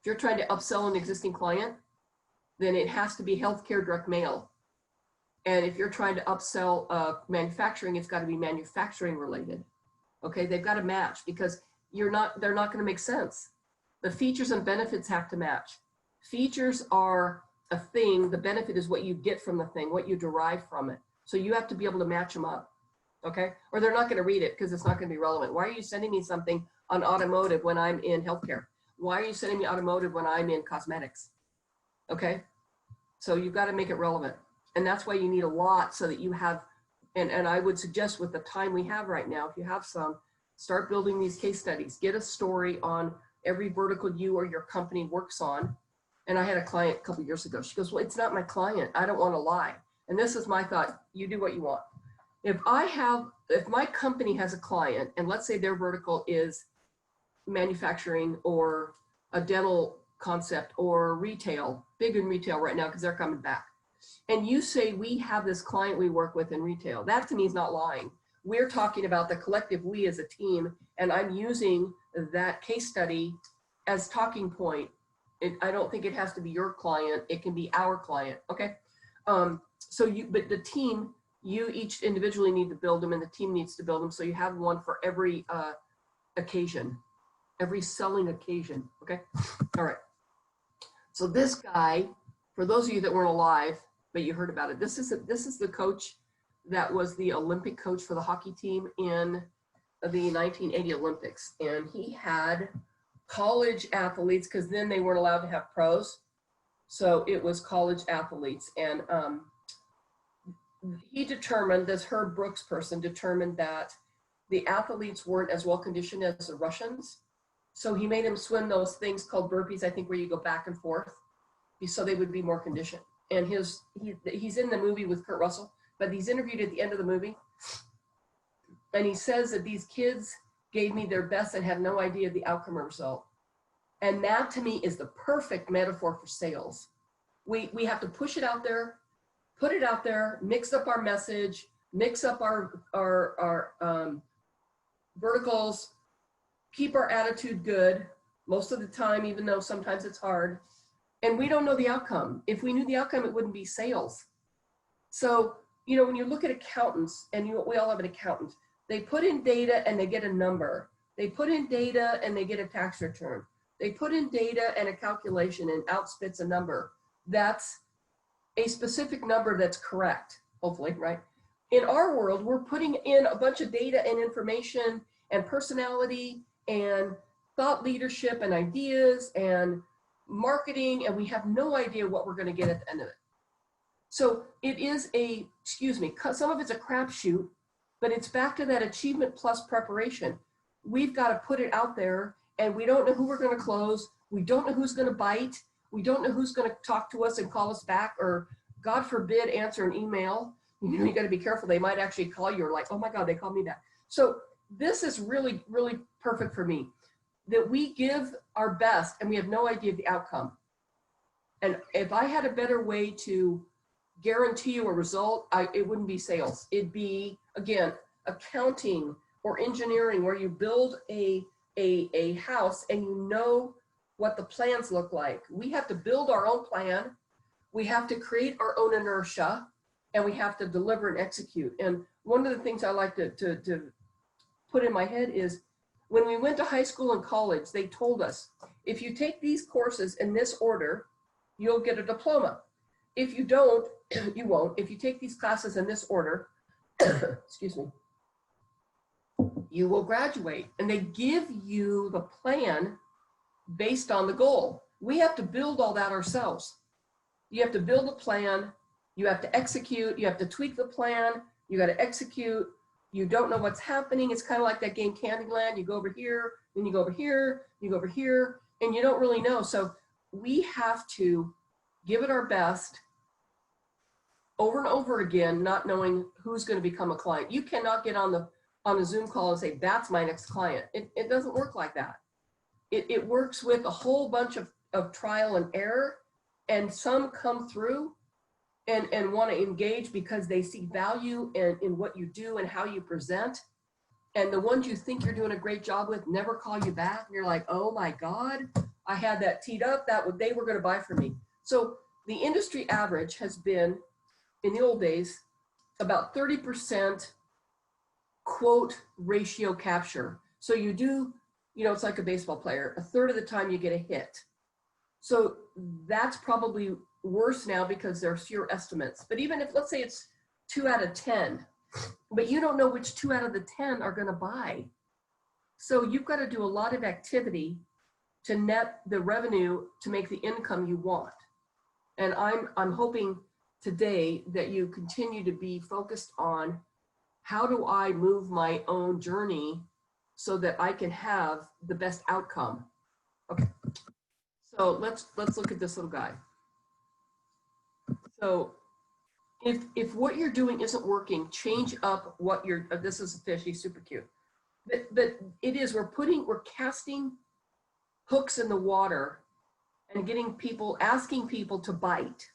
If you're trying to upsell an existing client, then it has to be healthcare direct mail. And if you're trying to upsell manufacturing, it's got to be manufacturing related. Okay, they've got to match because they're not going to make sense. The features and benefits have to match. Features are a thing. The benefit is what you get from the thing, what you derive from it. So you have to be able to match them up, okay? Or they're not going to read it because it's not going to be relevant. Why are you sending me something on automotive when I'm in healthcare? Why are you sending me automotive when I'm in cosmetics? Okay? So you've got to make it relevant. And that's why you need a lot so that you have, and I would suggest with the time we have right now, if you have some, start building these case studies. Get a story on every vertical you or your company works on. And I had a client a couple of years ago. She goes, well, it's not my client. I don't want to lie. And this is my thought. You do what you want. If my company has a client, and let's say their vertical is manufacturing or a dental concept or retail, big in retail right now because they're coming back. And you say, we have this client we work with in retail. That to me is not lying. We're talking about the collective we as a team, and I'm using that case study as talking point. I don't think it has to be your client. It can be our client, okay? But the team, you each individually need to build them and the team needs to build them. So you have one for every occasion, every selling occasion, okay? All right. So this guy For those of you that weren't alive, but you heard about it, this is the coach that was the Olympic coach for the hockey team in the 1980 Olympics. And he had college athletes, because then they weren't allowed to have pros. So it was college athletes. And he determined, this Herb Brooks person determined that the athletes weren't as well conditioned as the Russians. So he made them swim those things called burpees, I think, where you go back and forth, so they would be more conditioned. And he's in the movie with Kurt Russell, but he's interviewed at the end of the movie. And he says that these kids gave me their best and had no idea the outcome or result. And that to me is the perfect metaphor for sales. We have to push it out there, put it out there, mix up our message, mix up our verticals, keep our attitude good most of the time, even though sometimes it's hard. And we don't know the outcome. If we knew the outcome, it wouldn't be sales. So, you know, when you look at accountants, and we all have an accountant, they put in data and they get a number. They put in data and they get a tax return. They put in data and a calculation and outspits a number. That's a specific number that's correct, hopefully, right? In our world, we're putting in a bunch of data and information and personality and thought leadership and ideas and marketing, and we have no idea what we're going to get at the end of it. So it is some of it's a crapshoot, but it's back to that achievement plus preparation. We've got to put it out there, and we don't know who we're going to close. We don't know who's going to bite. We don't know who's going to talk to us and call us back, or God forbid, answer an email. You know, you got to be careful. They might actually call you, or like, oh my God, they called me back. So this is really, really perfect for me, that we give our best and we have no idea of the outcome. And if I had a better way to guarantee you a result, it wouldn't be sales. It'd be, again, accounting or engineering, where you build a house and you know what the plans look like. We have to build our own plan. We have to create our own inertia, and we have to deliver and execute. And one of the things I like to put in my head is, when we went to high school and college, they told us, if you take these courses in this order, you'll get a diploma. If you don't, you won't. If you take these classes in this order, excuse me, you will graduate. And they give you the plan based on the goal. We have to build all that ourselves. You have to build a plan. You have to execute. You have to tweak the plan. You got to execute. You don't know what's happening. It's kind of like that game Candyland. You go over here, then you go over here, you go over here, and you don't really know. So we have to give it our best over and over again, not knowing who's going to become a client. You cannot get on a Zoom call and say, that's my next client. It doesn't work like that. It works with a whole bunch of trial and error, and some come through and want to engage because they see value in what you do and how you present. And the ones you think you're doing a great job with never call you back. And you're like, oh my God, I had that teed up, they were going to buy from me. So the industry average has been, in the old days, about 30% quote ratio capture. So you do, you know, it's like a baseball player. A third of the time you get a hit. So that's probably worse now because there are fewer estimates. But even if, let's say it's 2 out of 10, but you don't know which 2 out of the 10 are going to buy. So you've got to do a lot of activity to net the revenue to make the income you want. And I'm hoping today that you continue to be focused on, how do I move my own journey so that I can have the best outcome? Okay. So let's look at this little guy. So if what you're doing isn't working, change up what you're, this is a fish, he's super cute. But it is, we're casting hooks in the water and asking people to bite.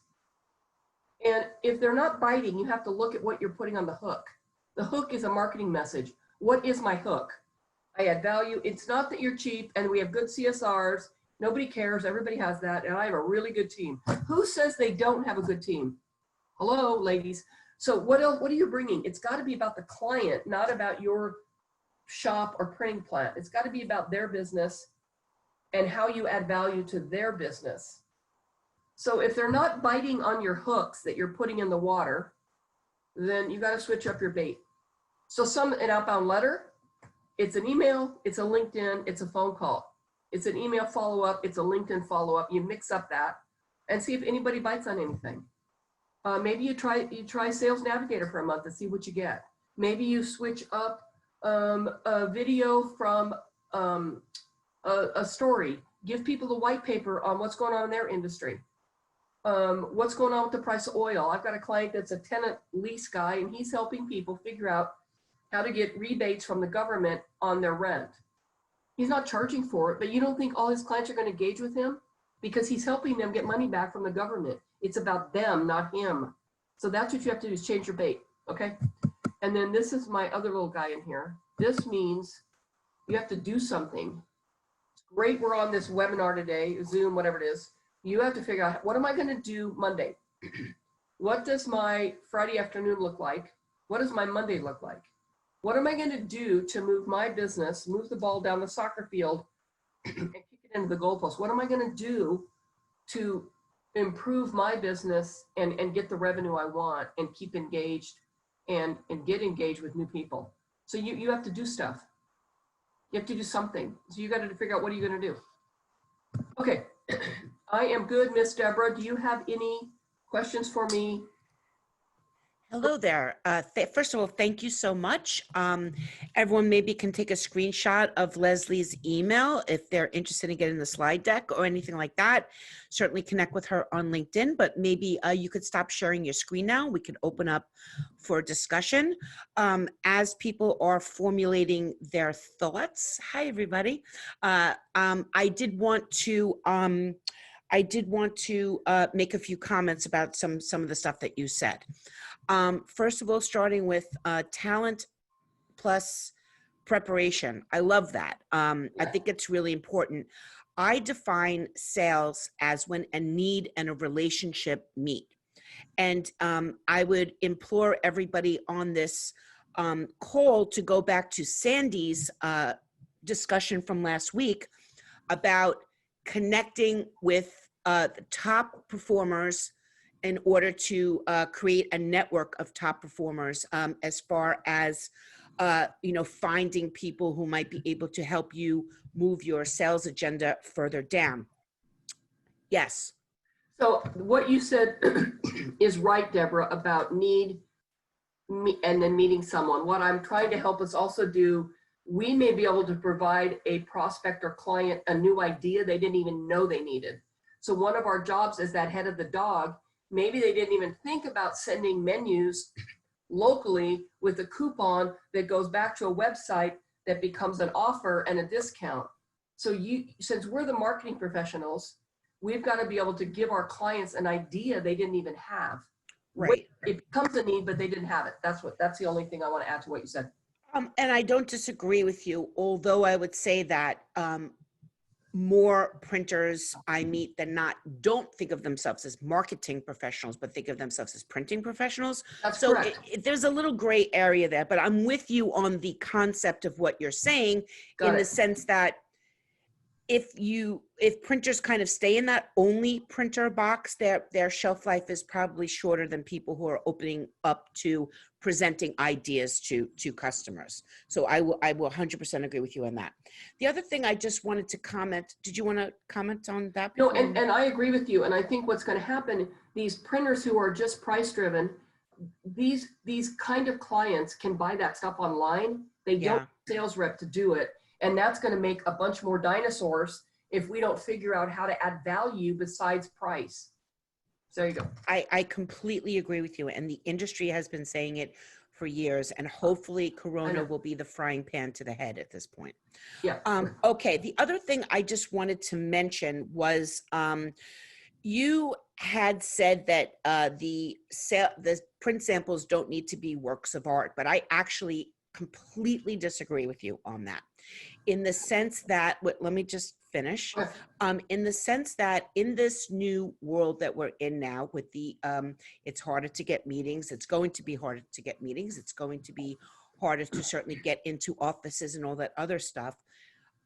And if they're not biting, you have to look at what you're putting on the hook. The hook is a marketing message. What is my hook? I add value. It's not that you're cheap and we have good CSRs. Nobody cares. Everybody has that. And I have a really good team. Who says they don't have a good team? Hello, ladies. So what else? What are you bringing? It's got to be about the client, not about your shop or printing plant. It's got to be about their business and how you add value to their business. So if they're not biting on your hooks that you're putting in the water, then you got to switch up your bait. So an outbound letter, it's an email, it's a LinkedIn, it's a phone call. It's an email follow-up, it's a LinkedIn follow-up. You mix up that and see if anybody bites on anything. Maybe you try Sales Navigator for a month and see what you get. Maybe you switch up a video from a story. Give people a white paper on what's going on in their industry. What's going on with the price of oil. I've got a client that's a tenant lease guy, and he's helping people figure out how to get rebates from the government on their rent. He's not charging for it, but you don't think all his clients are going to engage with him? Because he's helping them get money back from the government. It's about them, not him. So that's what you have to do, is change your bait, okay? And then this is my other little guy in here. This means you have to do something. It's great we're on this webinar today, Zoom, whatever it is. You have to figure out, what am I going to do Monday? What does my Friday afternoon look like? What does my Monday look like? What am I going to do to move my business, move the ball down the soccer field and kick it into the goalpost? What am I going to do to improve my business and get the revenue I want and keep engaged and get engaged with new people? So you have to do stuff. You have to do something. So you got to figure out, what are you going to do? Okay. I am good, Miss Deborah. Do you have any questions for me? Hello there. First of all, thank you so much. Everyone maybe can take a screenshot of Leslie's email if they're interested in getting the slide deck or anything like that. Certainly connect with her on LinkedIn, but maybe you could stop sharing your screen now. We can open up for discussion. As people are formulating their thoughts. Hi, everybody. I did want to make a few comments about some of the stuff that you said. First of all, starting with talent plus preparation. I love that. I think it's really important. I define sales as when a need and a relationship meet. And I would implore everybody on this call to go back to Sandy's discussion from last week about connecting with the top performers in order to create a network of top performers, as far as finding people who might be able to help you move your sales agenda further down. Yes. So what you said is right, Deborah, about need and then meeting someone. What I'm trying to help us also do, we may be able to provide a prospect or client a new idea they didn't even know they needed. So one of our jobs as that head of the dog, maybe they didn't even think about sending menus locally with a coupon that goes back to a website that becomes an offer and a discount. So since we're the marketing professionals, we've got to be able to give our clients an idea they didn't even have. Right. It becomes a need, but they didn't have it. That's the only thing I want to add to what you said. And I don't disagree with you, although I would say that more printers I meet than not don't think of themselves as marketing professionals, but think of themselves as printing professionals. That's so correct. There's a little gray area there, but I'm with you on the concept of what you're saying. Got the it. sense that if printers kind of stay in that only printer box, their shelf life is probably shorter than people who are opening up to presenting ideas to customers. So I will 100% agree with you on that. The other thing I just wanted to comment, did you want to comment on that? No, and I agree with you. And I think what's going to happen, these printers who are just price driven, these kind of clients can buy that stuff online. They don't have a sales rep to do it. And that's going to make a bunch more dinosaurs if we don't figure out how to add value besides price. So there you go. I completely agree with you. And the industry has been saying it for years. And hopefully Corona will be the frying pan to the head at this point. Yeah. Okay. The other thing I just wanted to mention was you had said that the print samples don't need to be works of art, but I actually completely disagree with you on that. In the sense that, let me just finish. In the sense that in this new world that we're in now with the, it's harder to get meetings. It's going to be harder to get meetings. It's going to be harder to certainly get into offices and all that other stuff.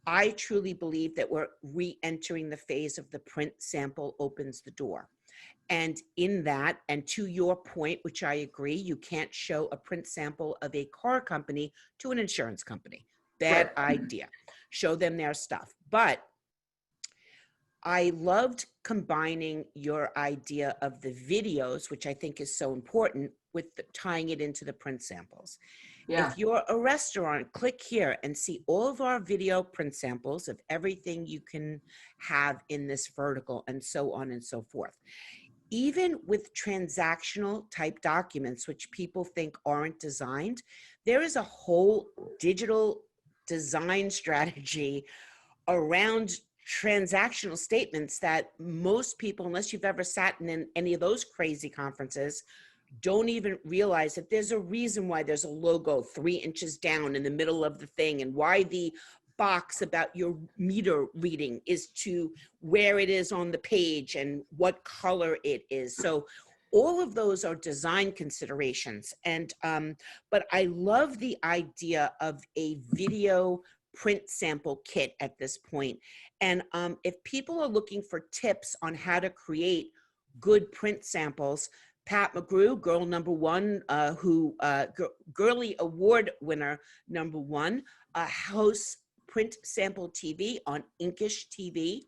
I truly believe that we're re-entering the phase of the print sample opens the door. And in that, and to your point, which I agree, you can't show a print sample of a car company to an insurance company. Bad Right. idea. Show them their stuff. But I loved combining your idea of the videos, which I think is so important, with tying it into the print samples. Yeah. If you're a restaurant, click here and see all of our video print samples of everything you can have in this vertical, and so on and so forth. Even with transactional type documents, which people think aren't designed, there is a whole digital design strategy around transactional statements that most people, unless you've ever sat in any of those crazy conferences, don't even realize that there's a reason why there's a logo 3 inches down in the middle of the thing, and why the box about your meter reading is to where it is on the page and what color it is. So all of those are design considerations. And but I love the idea of a video print sample kit at this point. And if people are looking for tips on how to create good print samples, Pat McGrew, girl number one, Girly Award winner number one, hosts Print Sample TV on Inkish TV.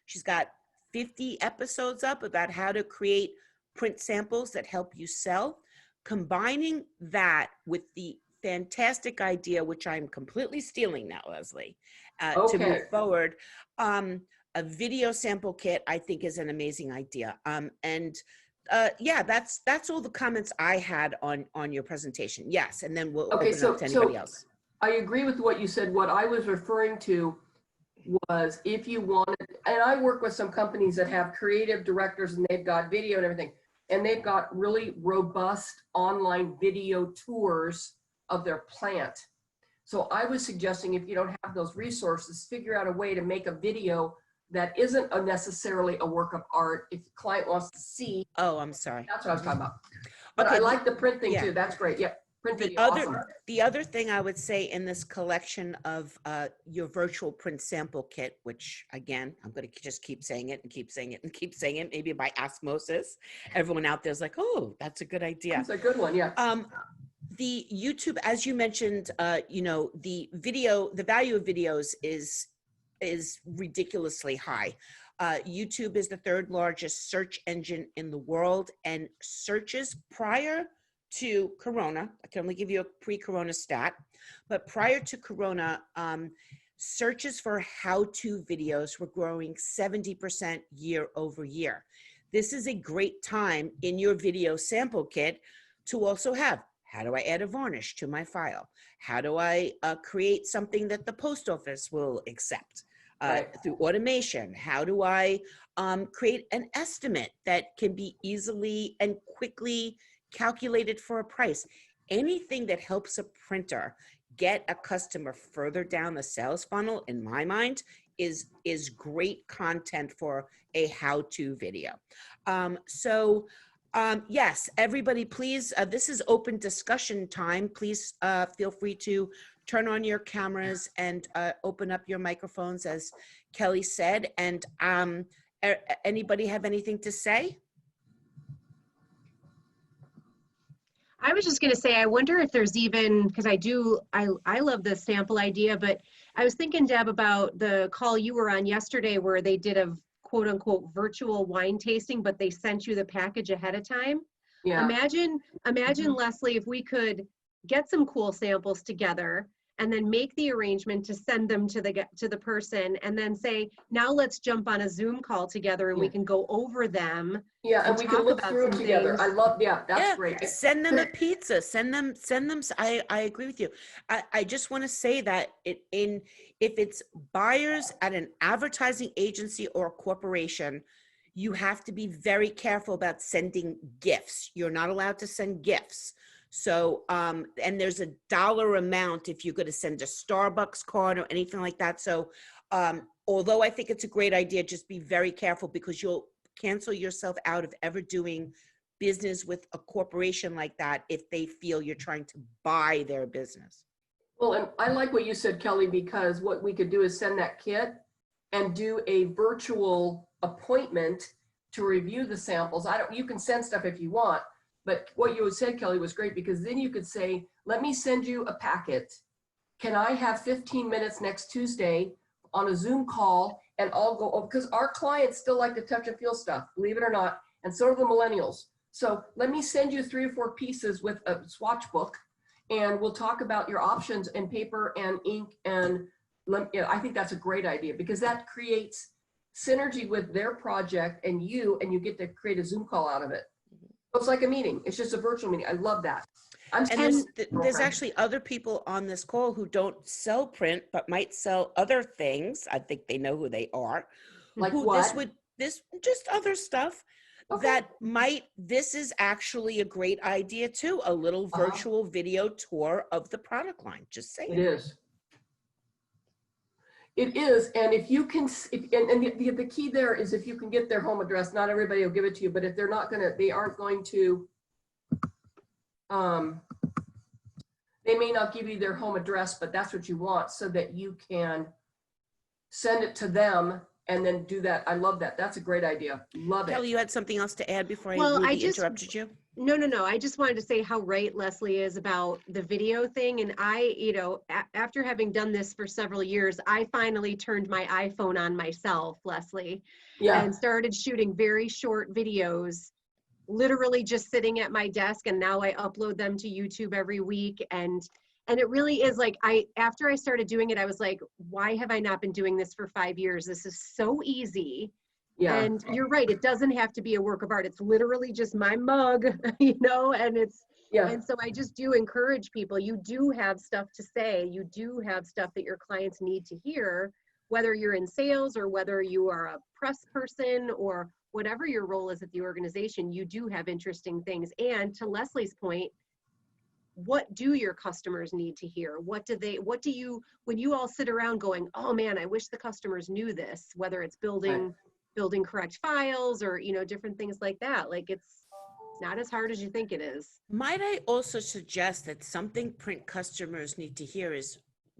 She's got 50 episodes up about how to create print samples that help you sell. Combining that with the fantastic idea, which I'm completely stealing now, Leslie, to move forward, a video sample kit, I think, is an amazing idea. Yeah, that's all the comments I had on your presentation. Yes, and then we'll open up to anybody else. I agree with what you said. What I was referring to was, if you wanted, and I work with some companies that have creative directors and they've got video and everything, and they've got really robust online video tours of their plant. So I was suggesting, if you don't have those resources, figure out a way to make a video that isn't necessarily a work of art. If the client wants to see. Oh, I'm sorry. That's what I was talking about. But okay, I like the print thing too. That's great. Yep. The other thing I would say in this collection of your virtual print sample kit, which again, I'm going to just keep saying it and keep saying it and keep saying it, maybe by osmosis, everyone out there's like, oh, that's a good idea. That's a good one. Yeah. The YouTube, as you mentioned, you know, the value of videos is ridiculously high. YouTube is the third largest search engine in the world, and searches prior to Corona, I can only give you a pre-Corona stat, but prior to Corona, searches for how-to videos were growing 70% year over year. This is a great time in your video sample kit to also have, how do I add a varnish to my file? How do I create something that the post office will accept through automation? How do I create an estimate that can be easily and quickly calculated for a price? Anything that helps a printer get a customer further down the sales funnel, in my mind, is great content for a how-to video. Yes, everybody, please, this is open discussion time. Please feel free to turn on your cameras and open up your microphones, as Kelly said. And anybody have anything to say? I was just going to say, I wonder if there's even, because I love the sample idea, but I was thinking, Deb, about the call you were on yesterday where they did a quote unquote virtual wine tasting, but they sent you the package ahead of time. Yeah. Imagine, Leslie, if we could get some cool samples together and then make the arrangement to send them to the person, and then say, now let's jump on a Zoom call together and we can go over them. Yeah, and we can look through it together. I love, that's great. Send them a pizza, send them, I agree with you. I just want to say that if it's buyers at an advertising agency or a corporation, you have to be very careful about sending gifts. You're not allowed to send gifts. So, and there's a dollar amount if you're going to send a Starbucks card or anything like that. So, although I think it's a great idea, just be very careful, because you'll cancel yourself out of ever doing business with a corporation like that if they feel you're trying to buy their business. Well, and I like what you said, Kelly, because what we could do is send that kit and do a virtual appointment to review the samples. You can send stuff if you want, but what you said, Kelly, was great, because then you could say, let me send you a packet. Can I have 15 minutes next Tuesday on a Zoom call, and I'll go over, because our clients still like to touch and feel stuff, believe it or not, and so do the millennials. So let me send you 3 or 4 pieces with a swatch book, and we'll talk about your options in paper and ink. And I think that's a great idea, because that creates synergy with their project and you get to create a Zoom call out of it. It's like a meeting. It's just a virtual meeting. I love that. And there's actually other people on this call who don't sell print, but might sell other things. I think they know who they are. Like who what? This just other stuff. Okay. This is actually a great idea too. A little virtual video tour of the product line. Just saying. It is. It is. And if you can, the key there is if you can get their home address. Not everybody will give it to you, but if they aren't going to, they may not give you their home address, but that's what you want, so that you can send it to them and then do that. I love that. That's a great idea. Love it. Kelly, you had something else to add before I interrupted you? No. I just wanted to say how right Leslie is about the video thing. And I, after having done this for several years, I finally turned my iPhone on myself, Leslie, and started shooting very short videos, literally just sitting at my desk. And now I upload them to YouTube every week. And it really is like, after I started doing it, I was like, why have I not been doing this for 5 years? This is so easy. Yeah. And you're right. It doesn't have to be a work of art. It's literally just my mug, and it's, and so I just do encourage people. You do have stuff to say. You do have stuff that your clients need to hear, whether you're in sales or whether you are a press person or whatever your role is at the organization, you do have interesting things. And to Leslie's point, what do your customers need to hear? When you all sit around going, oh man, I wish the customers knew this, whether it's building correct files or, different things like that. Like it's not as hard as you think it is. Might I also suggest that something print customers need to hear is,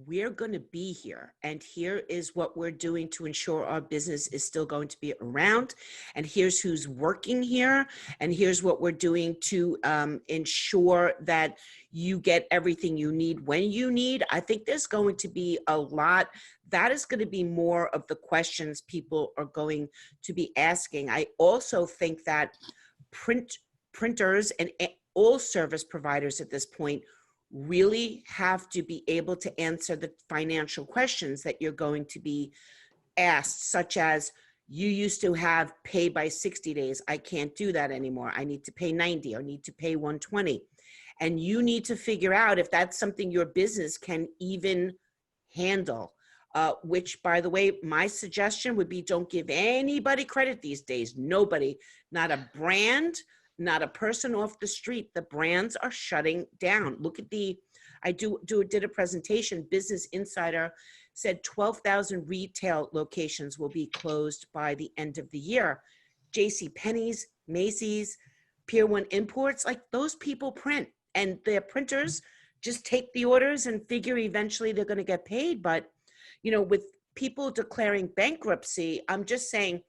we're going to be here, and here is what we're doing to ensure our business is still going to be around, and here's who's working here, and here's what we're doing to ensure that you get everything you need when you need. I think there's going to be a lot. That is going to be more of the questions people are going to be asking. I also think that printers and all service providers at this point really have to be able to answer the financial questions that you're going to be asked, such as, you used to have pay by 60 days. I can't do that anymore. I need to pay 90 or need to pay 120. And you need to figure out if that's something your business can even handle, which, by the way, my suggestion would be, don't give anybody credit these days. Nobody, not a brand, not a person off the street. The brands are shutting down. Look at I did a presentation. Business Insider said 12,000 retail locations will be closed by the end of the year. JCPenney's, Macy's, Pier 1 Imports, like those people print, and their printers just take the orders and figure eventually they're going to get paid. But, with people declaring bankruptcy, I'm just saying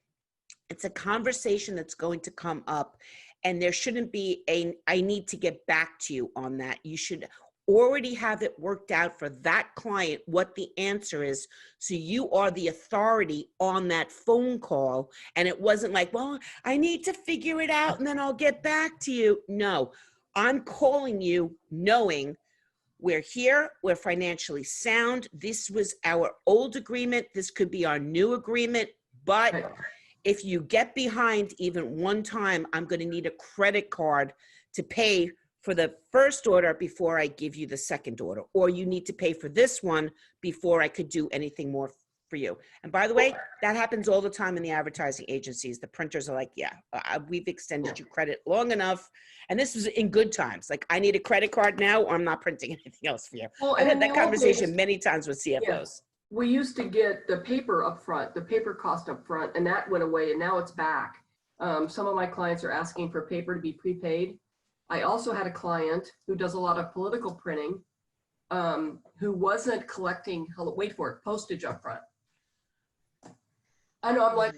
it's a conversation that's going to come up. And there shouldn't be I need to get back to you on that. You should already have it worked out for that client what the answer is. So you are the authority on that phone call. And it wasn't like, well, I need to figure it out and then I'll get back to you. No, I'm calling you knowing we're here, we're financially sound. This was our old agreement. This could be our new agreement, but if you get behind even one time, I'm going to need a credit card to pay for the first order before I give you the second order, or you need to pay for this one before I could do anything more for you. And by the way, that happens all the time in the advertising agencies. The printers are like, yeah, we've extended you credit long enough. And this was in good times. Like, I need a credit card now, or I'm not printing anything else for you. Well, I've had that conversation many times with CFOs. Yeah. We used to get the paper up front, the paper cost up front, and that went away, and now it's back. Some of my clients are asking for paper to be prepaid. I also had a client who does a lot of political printing, who wasn't collecting, wait for it, postage up front. I know, I'm like,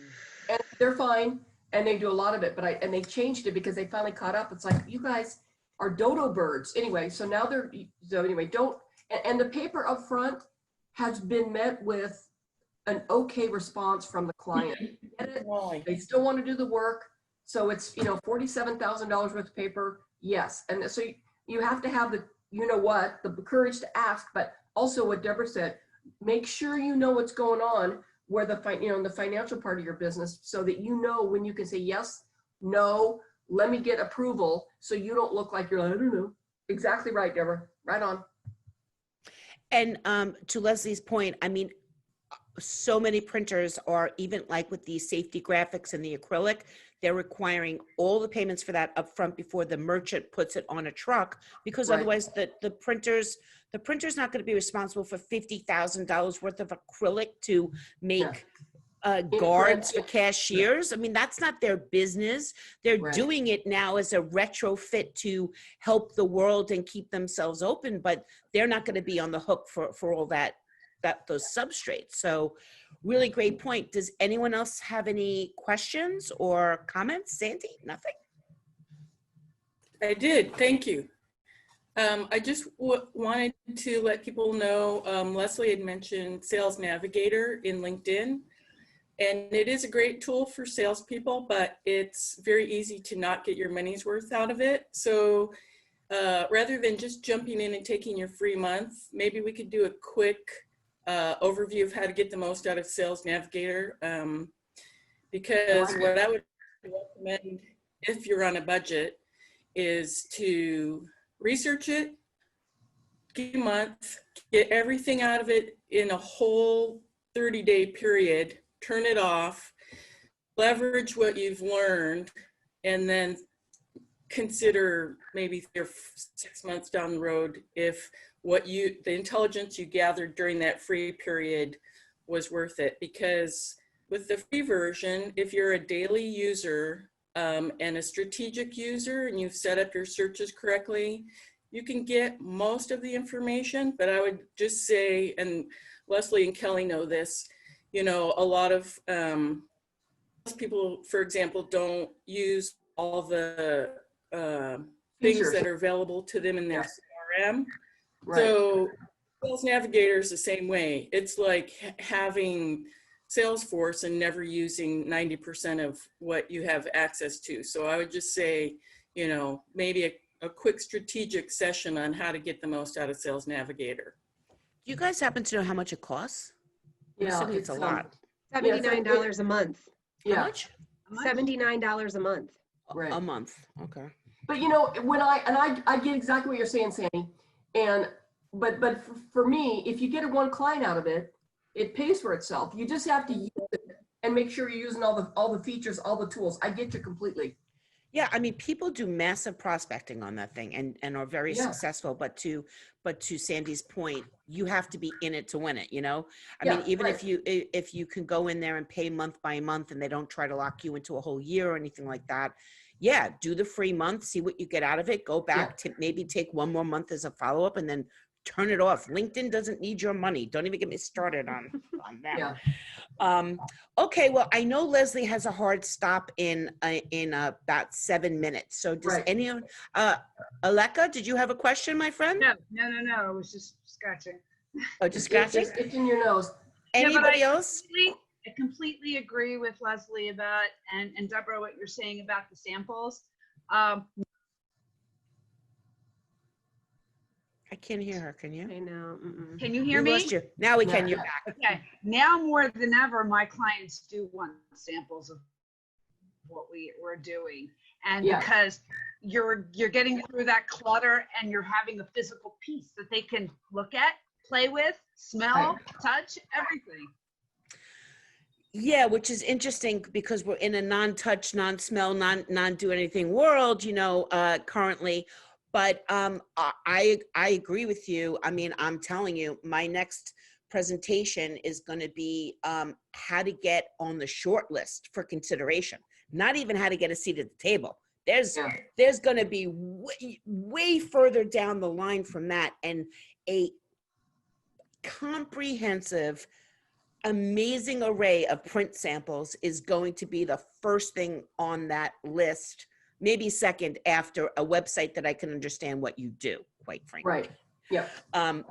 and they're fine. and they do a lot of it, and they changed it because they finally caught up. It's like, you guys are dodo birds. Anyway, so now and the paper up front has been met with an okay response from the client. Get it? They still want to do the work. So it's, $47,000 worth of paper. Yes. And so you have to have the courage to ask, but also what Deborah said, make sure you know what's going on where in the financial part of your business, so that when you can say yes, no, let me get approval, so you don't look like you're like, I don't know. Exactly right, Deborah. Right on. And to Leslie's point, I mean, so many printers are, even like with the safety graphics and the acrylic, they're requiring all the payments for that upfront before the merchant puts it on a truck, because Right. otherwise the printer's not going to be responsible for $50,000 worth of acrylic to make guards for cashiers. I mean, that's not their business. They're Right. doing it now as a retrofit to help the world and keep themselves open, but they're not going to be on the hook for all those substrates. So really great point. Does anyone else have any questions or comments? Sandy, nothing? I did, thank you. I just wanted to let people know, Leslie had mentioned Sales Navigator in LinkedIn, and it is a great tool for salespeople, but it's very easy to not get your money's worth out of it. So rather than just jumping in and taking your free month, maybe we could do a quick overview of how to get the most out of Sales Navigator, because what I would recommend if you're on a budget is to research it, give a month, get everything out of it in a whole 30-day period, turn it off, leverage what you've learned, and then consider maybe 3 or 6 months down the road if the intelligence you gathered during that free period was worth it. Because with the free version, if you're a daily user and a strategic user and you've set up your searches correctly, you can get most of the information. But I would just say, and Leslie and Kelly know this, a lot of people, for example, don't use all the things that are available to them in their CRM. Right. So Sales Navigator is the same way. It's like having Salesforce and never using 90% of what you have access to. So I would just say, maybe a quick strategic session on how to get the most out of Sales Navigator. Do you guys happen to know how much it costs? Yeah, it's a lot. $79 a month. Yeah. How much? $79 a month. Right. A month. Okay. But I get exactly what you're saying, Sandy. But for me, if you get one client out of it, it pays for itself. You just have to use it and make sure you're using all the features, all the tools. I get you completely. Yeah, I mean, people do massive prospecting on that thing and are very successful. But to Sandy's point, you have to be in it to win it. I mean, even if you can go in there and pay month by month, and they don't try to lock you into a whole year or anything like that. Yeah, do the free month, see what you get out of it. Go back to maybe take one more month as a follow up, and then turn it off. LinkedIn doesn't need your money. Don't even get me started on them. Yeah. Okay, well, I know Leslie has a hard stop in about 7 minutes. So does anyone, Aleka, did you have a question, my friend? No. I was just scratching. Oh, just scratching? It's in your nose. Anybody else? I completely agree with Leslie about, and Deborah, what you're saying about the samples. I can't hear her. Can you? I know. Can you hear We me? lost you. Now we can. You're back. Okay. Now more than ever, my clients do want samples of what we're doing, and because you're getting through that clutter and you're having a physical piece that they can look at, play with, smell, touch, everything. Yeah, which is interesting because we're in a non-touch, non-smell, non-do anything world, currently. But I agree with you. I mean, I'm telling you, my next presentation is going to be how to get on the short list for consideration. Not even how to get a seat at the table. There's going to be way further down the line from that, and a comprehensive amazing array of print samples is going to be the first thing on that list, maybe second after a website that I can understand what you do, quite frankly. Right. Yep.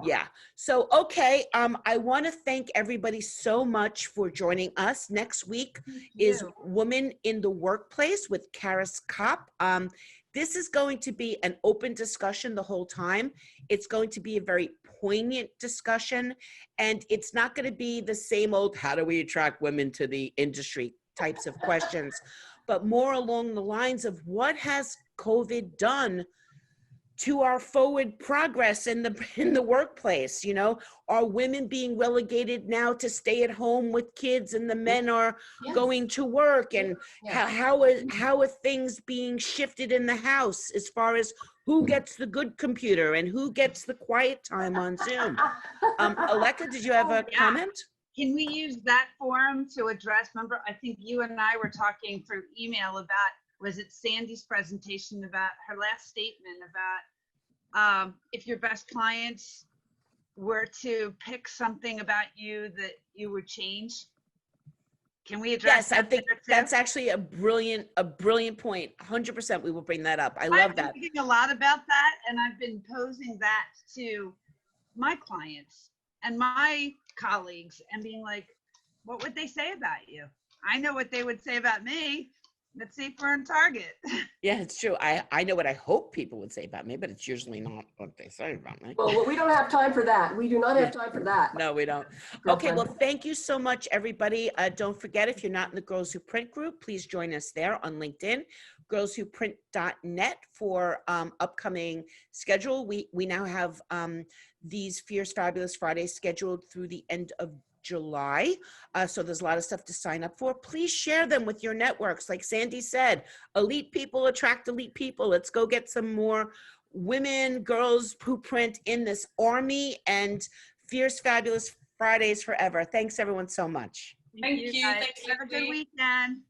Yeah. So, okay. I want to thank everybody so much for joining us. Next week is Women in the Workplace with Karis Kopp. This is going to be an open discussion the whole time. It's going to be a very poignant discussion, and it's not going to be the same old, how do we attract women to the industry types of questions, but more along the lines of what has COVID done to our forward progress in the workplace. You know, are women being relegated now to stay at home with kids, and the men are going to work? And how are things being shifted in the house as far as who gets the good computer and who gets the quiet time on Zoom? Aleka, did you have a comment? Can we use that forum to address, remember, I think you and I were talking through email about, was it Sandy's presentation about her last statement about if your best clients were to pick something about you that you would change? Can we address that? Yes, I think that's actually a brilliant point. 100%, we will bring that up. I love that. I've been thinking a lot about that, and I've been posing that to my clients and my colleagues and being like, what would they say about you? I know what they would say about me. Let's see if we're on target. Yeah, it's true. I know what I hope people would say about me, but it's usually not what they say about me. Well, we don't have time for that. We do not have time for that. No, we don't. Okay, well, thank you so much, everybody. Don't forget, if you're not in the Girls Who Print group, please join us there on LinkedIn, girlswhoprint.net for upcoming schedule. We now have these Fierce Fabulous Fridays scheduled through the end of July. So there's a lot of stuff to sign up for. Please share them with your networks. Like Sandy said, elite people attract elite people. Let's go get some more women, girls who print in this army, and Fierce Fabulous Fridays forever. Thanks everyone so much. Thank you. Have a good weekend.